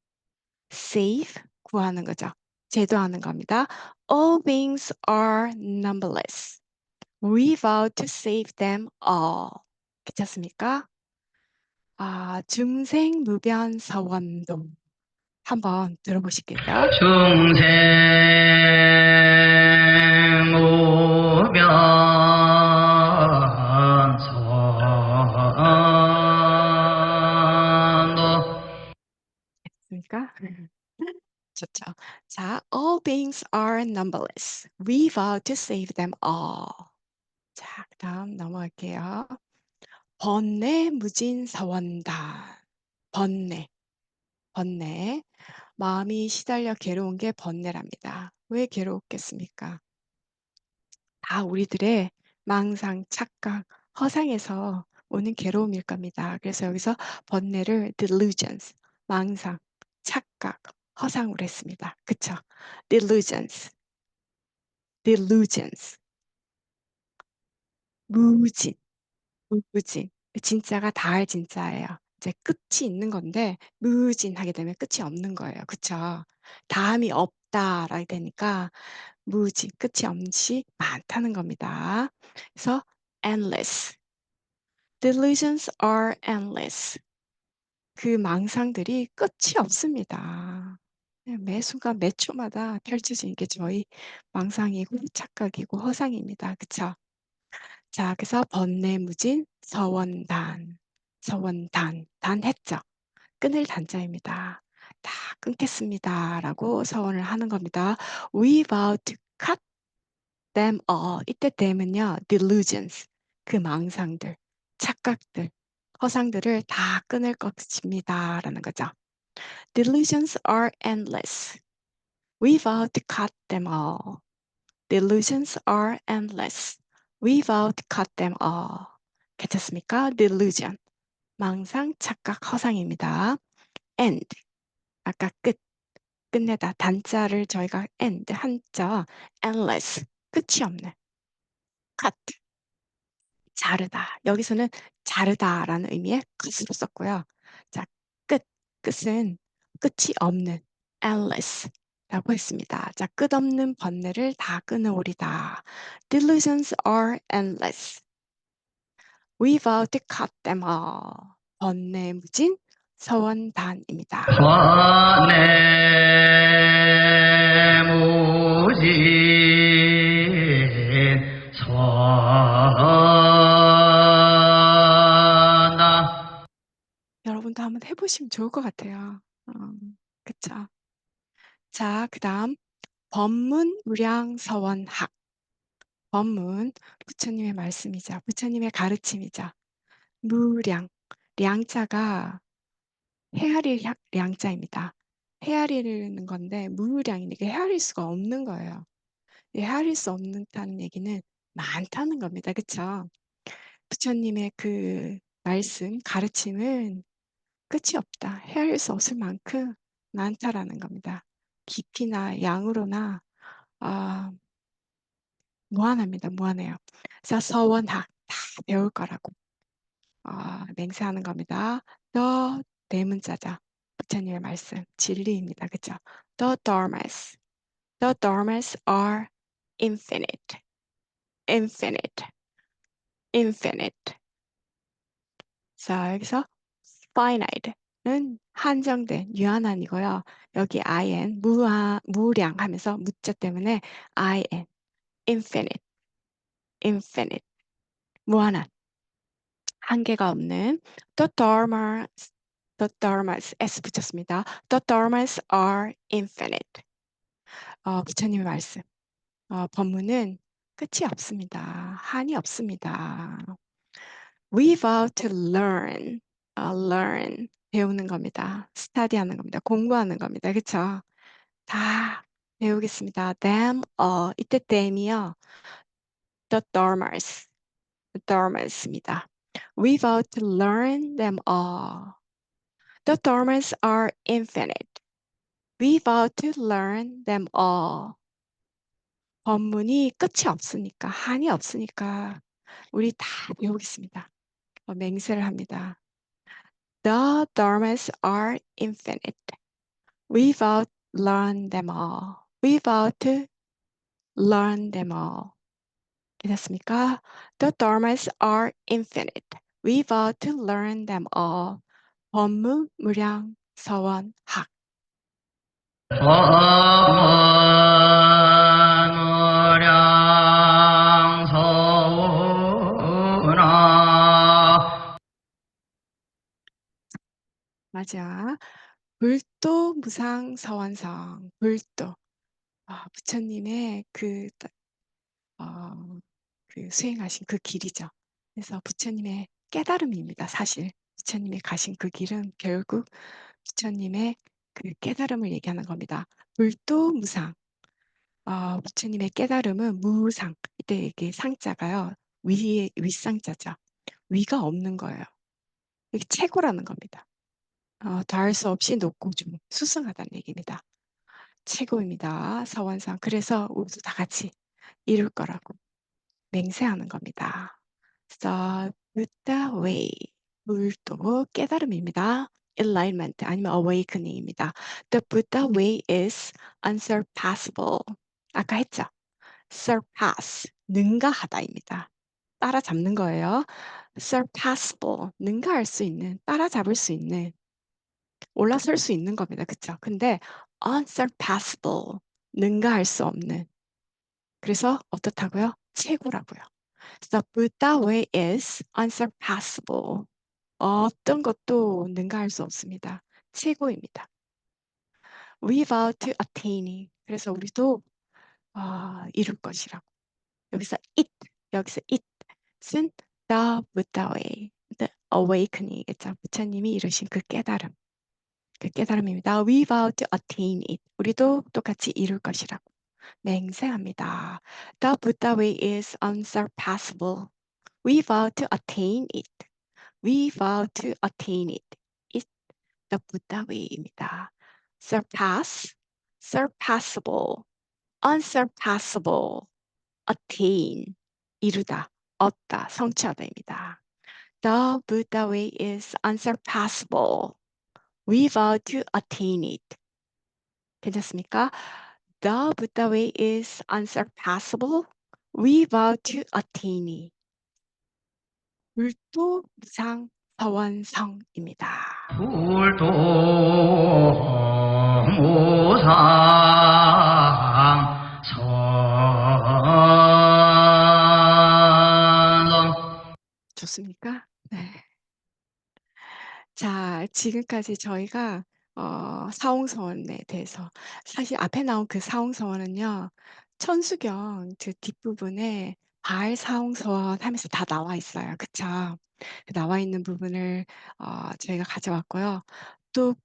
save 구하는 거죠. 제도하는 겁니다. All beings are numberless. We vow to save them all. 괜찮습니까? 중생무변서원도 한번 들어보실게요. 됐습니까? 좋죠. 자, all beings are numberless. We vow to save them all. 자, 그 다음 넘어갈게요. 번뇌 무진서원단. 번뇌. 마음이 시달려 괴로운 게 번뇌랍니다. 왜 괴로웠겠습니까? 다 우리들의 망상, 착각, 허상에서 오는 괴로움일 겁니다. 그래서 여기서 번뇌를 delusions, 망상, 착각, 허상으로 했습니다. 그쵸? delusions, 무진. 진짜가 다할 진짜예요. 이제 끝이 있는 건데 무진하게 되면 끝이 없는 거예요. 그쵸? 다함이 없다라게 되니까 무진, 끝이 없이 많다는 겁니다. 그래서 endless. Delusions are endless. 그 망상들이 끝이 없습니다. 매 순간 매 초마다 펼쳐지는 게 저희 망상이고 착각이고 허상입니다. 그쵸? 자, 그래서 번뇌무진 서원단. 단했죠. 끊을 단자입니다. 다 끊겠습니다. 라고 서원을 하는 겁니다. We vow to cut them all. 이때 them은요, delusions. 그 망상들, 착각들, 허상들을 다 끊을 것입니다. 라는 거죠. Delusions are endless. We vow to cut them all. Delusions are endless. We vow to cut them all. 괜찮습니까? Delusion. 망상, 착각, 허상입니다. End. 아까 끝내다. 단자를 저희가 end, 한자, endless. 끝이 없는. cut. 자르다. 여기서는 자르다라는 의미의 cut으로 썼고요. 자, 끝은 끝이 없는 endless 라고 했습니다. 자, 끝없는 번뇌를 다 끊어오리다. Delusions are endless. We vow to cut them all. 번뇌무진 서원단입니다. 번뇌무진 서원단. 여러분도 한번 해보시면 좋을 것 같아요. 그쵸? 자, 그 다음 법문무량서원학. 법문, 부처님의 말씀이죠. 부처님의 가르침이죠. 무량, 량자가 헤아릴 량자입니다. 헤아리는 건데 무량이니까 헤아릴 수가 없는 거예요. 헤아릴 수 없다는 얘기는 많다는 겁니다. 그쵸? 부처님의 그 말씀, 가르침은 끝이 없다. 헤아릴 수 없을 만큼 많다라는 겁니다. 깊이나 양으로나 무한합니다. 무한해요. 그래서 서원학 다 배울 거라고 맹세하는 겁니다. The 대문자자 부처님의 말씀 진리입니다. 그죠? The dharmas. The dharmas are infinite. infinite. 자, 여기서 finite는 한정된, 유한한이고요. 여기 in, 무량 하면서 무자 때문에 in, infinite, infinite, 무한한, 한계가 없는. the dharmas, s 붙였습니다. The dharmas are infinite. 부처님의 말씀. 법문은 끝이 없습니다. 한이 없습니다. We've to learn, learn, 배우는 겁니다. study하는 겁니다. 공부하는 겁니다. 그렇죠? 다 배우겠습니다. them, 이때 them이요. the dharmas입니다. We've to learn them all. The dharmas are infinite. We've to learn them all. 법문이 끝이 없으니까, 한이 없으니까 우리 다 배우겠습니다. 맹세를 합니다. The dharmas are infinite. We've learned them all. We've to learn them all. 괜찮습니까? The dharmas are infinite. We've to learn them all. 법문, 무량, 서원, 학. 법무량서나 맞아. 불도, 무상, 서원성. 불도. 부처님의 그 수행하신 그 길이죠. 그래서 부처님의 깨달음입니다. 사실 부처님이 가신 그 길은 결국 부처님의 그 깨달음을 얘기하는 겁니다. 불도 무상. 부처님의 깨달음은 무상. 이때 이게 상자가요. 윗상자죠. 위가 없는 거예요. 이게 최고라는 겁니다. 더할 수 없이 높고 좀 수승하다는 얘기입니다. 최고입니다. 서원상. 그래서 우리도 다 같이 이룰 거라고 맹세하는 겁니다. The Buddha way. 불도 깨달음입니다. Enlightenment 아니면 awakening입니다. The Buddha way is unsurpassable. 아까 했죠? surpass, 능가하다입니다. 따라잡는 거예요. surpassable, 능가할 수 있는, 따라잡을 수 있는, 올라설 수 있는 겁니다. 그쵸? 근데 unsurpassable, 능가할 수 없는. 그래서 어떻다고요? 최고라고요. The Buddha way is unsurpassable. 어떤 것도 능가할 수 없습니다. 최고입니다. Without attaining. 그래서 우리도 이룰 것이라고. 여기서 it은 the Buddha way, the awakening이겠죠. 부처님이 이루신 그 깨달음. 그 깨달음입니다. Without attain it. 우리도 똑같이 이룰 것이라고 맹세합니다. The Buddha way is unsurpassable. Without attain it. Without attain it. It's the Buddha way입니다. Surpass, surpassable, unsurpassable, attain, 이루다, 얻다, 성취하다입니다. The Buddha way is unsurpassable. Without attain it. 괜찮습니까? The Buddha way is unsurpassable. Without attaining. 불도 무상 서원성입니다. 불도 무상 선성 좋습니까? 네. 자, 지금까지 저희가 사홍서원에 대해서 사실 앞에 나온 그 사홍서원은요. 천수경 그 뒷부분에 바알사홍서원 하면서 다 나와 있어요. 그쵸? 나와 있는 부분을 저희가 가져왔고요. 또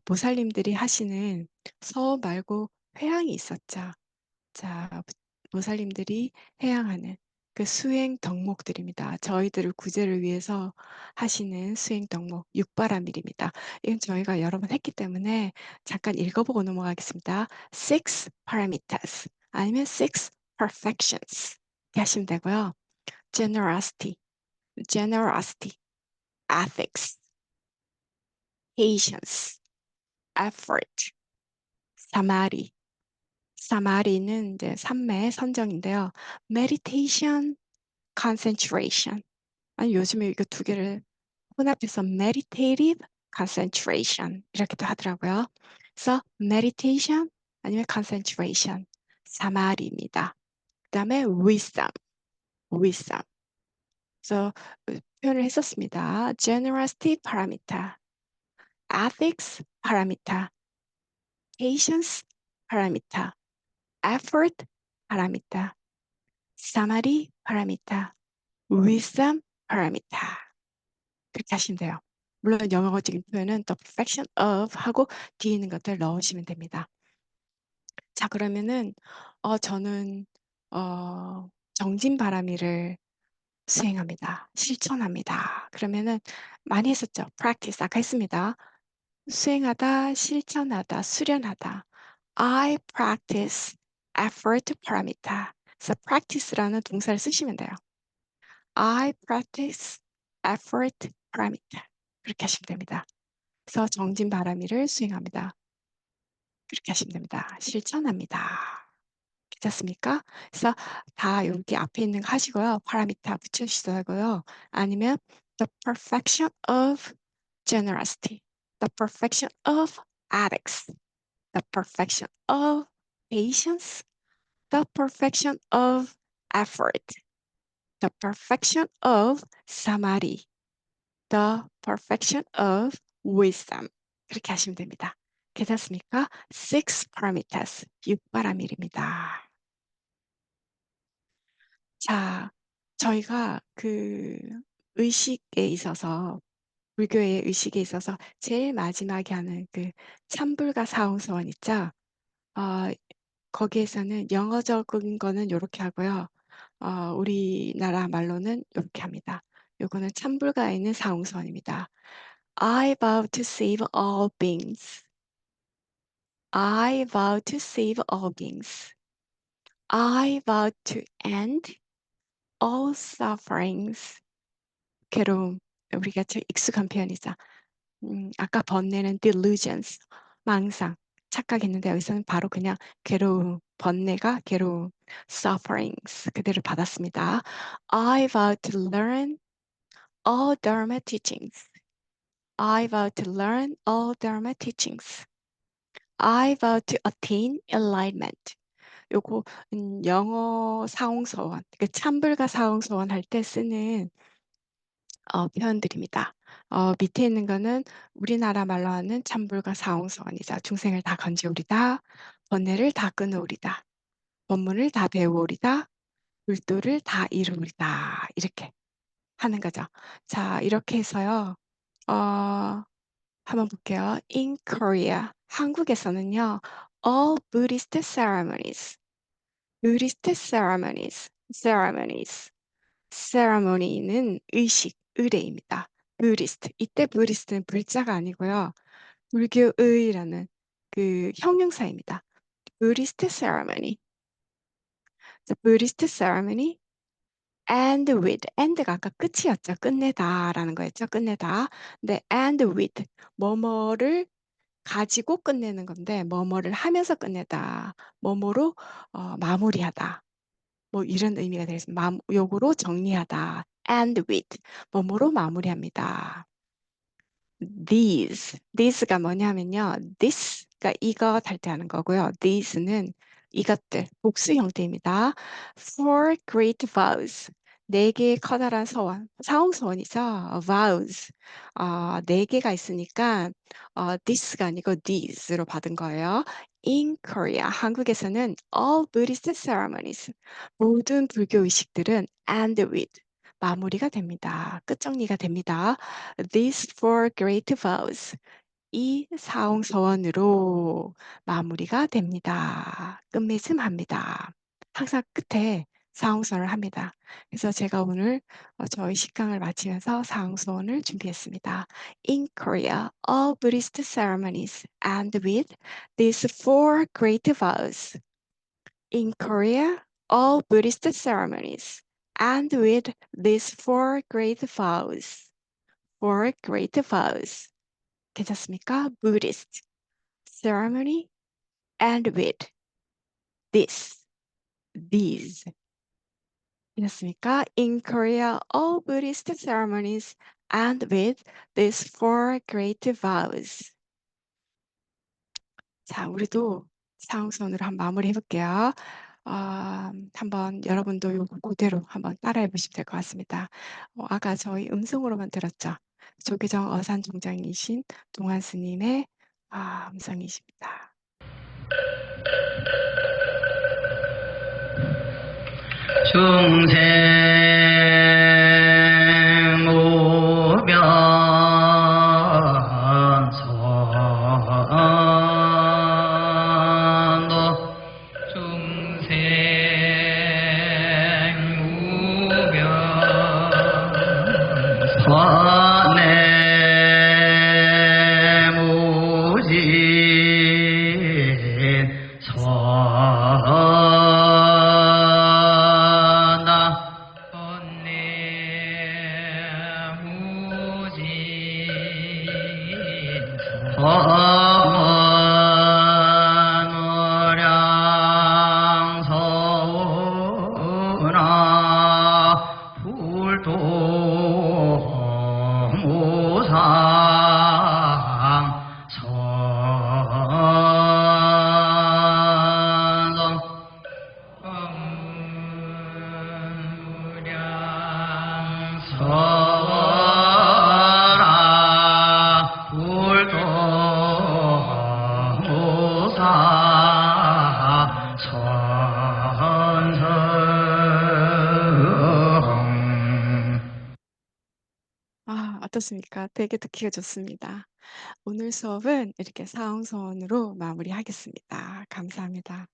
보살님들이 하시는 서원 말고 회향이 있었죠. 자, 보살님들이 회향하는 그 수행 덕목들입니다. 저희들을 구제를 위해서 하시는 수행 덕목, 육바라밀입니다. 이건 저희가 여러 번 했기 때문에 잠깐 읽어보고 넘어가겠습니다. Six parameters 아니면 six perfections 이렇게 하시면 되고요. Generosity, ethics, patience, effort, 사마리. 사마리는 이제 삼매 선정인데요. meditation, concentration. 아니 요즘에 이거 두 개를 혼합해서 meditative concentration 이렇게도 하더라고요. 그래서 meditation 아니면 concentration 사마리입니다. 그다음에 wisdom. 그래서 표현을 했었습니다. generosity parameter, ethics parameter, patience parameter, effort parameter, samadhi parameter, wisdom parameter. 그렇게 하시면 돼요. 물론 영어적인 표현은 the perfection of 하고 뒤에 있는 것들 넣으시면 됩니다. 자, 그러면은 저는 정진바람이를 수행합니다. 실천합니다. 그러면은 많이 했었죠. practice 아까 했습니다. 수행하다, 실천하다, 수련하다. I practice effort parameter. 그래서 practice라는 동사를 쓰시면 돼요. I practice effort parameter. 그렇게 하시면 됩니다. 그래서 정진바람이를 수행합니다. 그렇게 하시면 됩니다. 실천합니다. 괜찮습니까? 그래서 다 여기 앞에 있는 거 하시고요. 파라미터 붙여주시고요. 아니면 the perfection of generosity, the perfection of ethics, the perfection of patience, the perfection of effort, the perfection of samadhi, the perfection of wisdom. 그렇게 하시면 됩니다. 괜찮습니까? 6 parameters, 6파라밀입니다. 자, 저희가 그 의식에 있어서 불교의 의식에 있어서 제일 마지막에 하는 그 참불가 사홍서원 있죠? 거기에서는 영어적인 거는 요렇게 하고요. 우리나라 말로는 요렇게 합니다. 요거는 참불가에 있는 사홍서원입니다. I vow to save all beings. I vow to save all beings. I vow to end all sufferings. 괴로움. 우리가 좀 익숙한 표현이죠. 아까 번뇌는 delusions, 망상, 착각했는데 여기서는 바로 그냥 괴로움, 번뇌가 괴로움, sufferings 그대로 받았습니다. I vow to learn all Dharma teachings. I vow to learn all Dharma teachings. I vow to attain enlightenment. 요거 영어 사홍서원, 그 참불가 사홍서원 할 때 쓰는 표현들입니다. 밑에 있는 거는 우리나라 말로 하는 참불과 사홍서원이죠. 중생을 다 건지오리다. 번뇌를 다 끊으오리다. 법문을 다 배우오리다. 불도를 다 이루오리다. 이렇게 하는 거죠. 자, 이렇게 해서요. 한번 볼게요. In Korea, 한국에서는요. All Buddhist ceremonies, ceremony는 의식, 의례입니다. 부디스트. 이때 부디스트는 불자가 아니고요. 불교의라는 그 형용사입니다. 부디스트 ceremony. The Buddhist ceremony and with. and가 아까 끝이었죠. 끝내다라는 거였죠. 끝내다. 근데 and with. 뭐뭐를 가지고 끝내는 건데 뭐뭐를 하면서 끝내다. 뭐뭐로 마무리하다. 뭐 이런 의미가 되겠습니다. 요거로 정리하다. and with. 뭐뭐로 마무리합니다. these가 뭐냐면요. this가 이것 할 때 하는 거고요. these는 이것들, 복수 형태입니다. four great vows. 네 개의 커다란 서원, 사홍서원이죠. vows. 네 개가 있으니까 this가 아니고 these로 받은 거예요. In Korea, 한국에서는 all Buddhist ceremonies, 모든 불교 의식들은 and with, 마무리가 됩니다. 끝정리가 됩니다. These four great vows, 이 사홍서원으로 마무리가 됩니다. 끝맺음합니다. 항상 끝에 사홍서원을 합니다. 그래서 제가 오늘 저희 식강을 마치면서 사홍서원을 준비했습니다. In Korea, all Buddhist ceremonies end with these four great vows. In Korea, all Buddhist ceremonies end with these four great vows. Four great vows. 괜찮습니까? Buddhist ceremony and with this, these. 이렇습니까? In Korea, all Buddhist ceremonies end with these four great vows. 자, 우리도 사형선으로 한번 마무리해 볼게요. 한번 여러분도 요거 그대로 한번 따라해 보시면 될 것 같습니다. 아까 저희 음성으로만 들었죠. 조계정 어산총장이신 동안 스님의 음성이십니다. 중생 무변선도 중생 무변선에 무진 선다 선내 무진 서문우량 서우나 불도 무상 선성 무량 서라 불도 무상 선성 어떻습니까? 되게 듣기가 좋습니다. 오늘 수업은 이렇게 사형선으로 마무리하겠습니다. 감사합니다.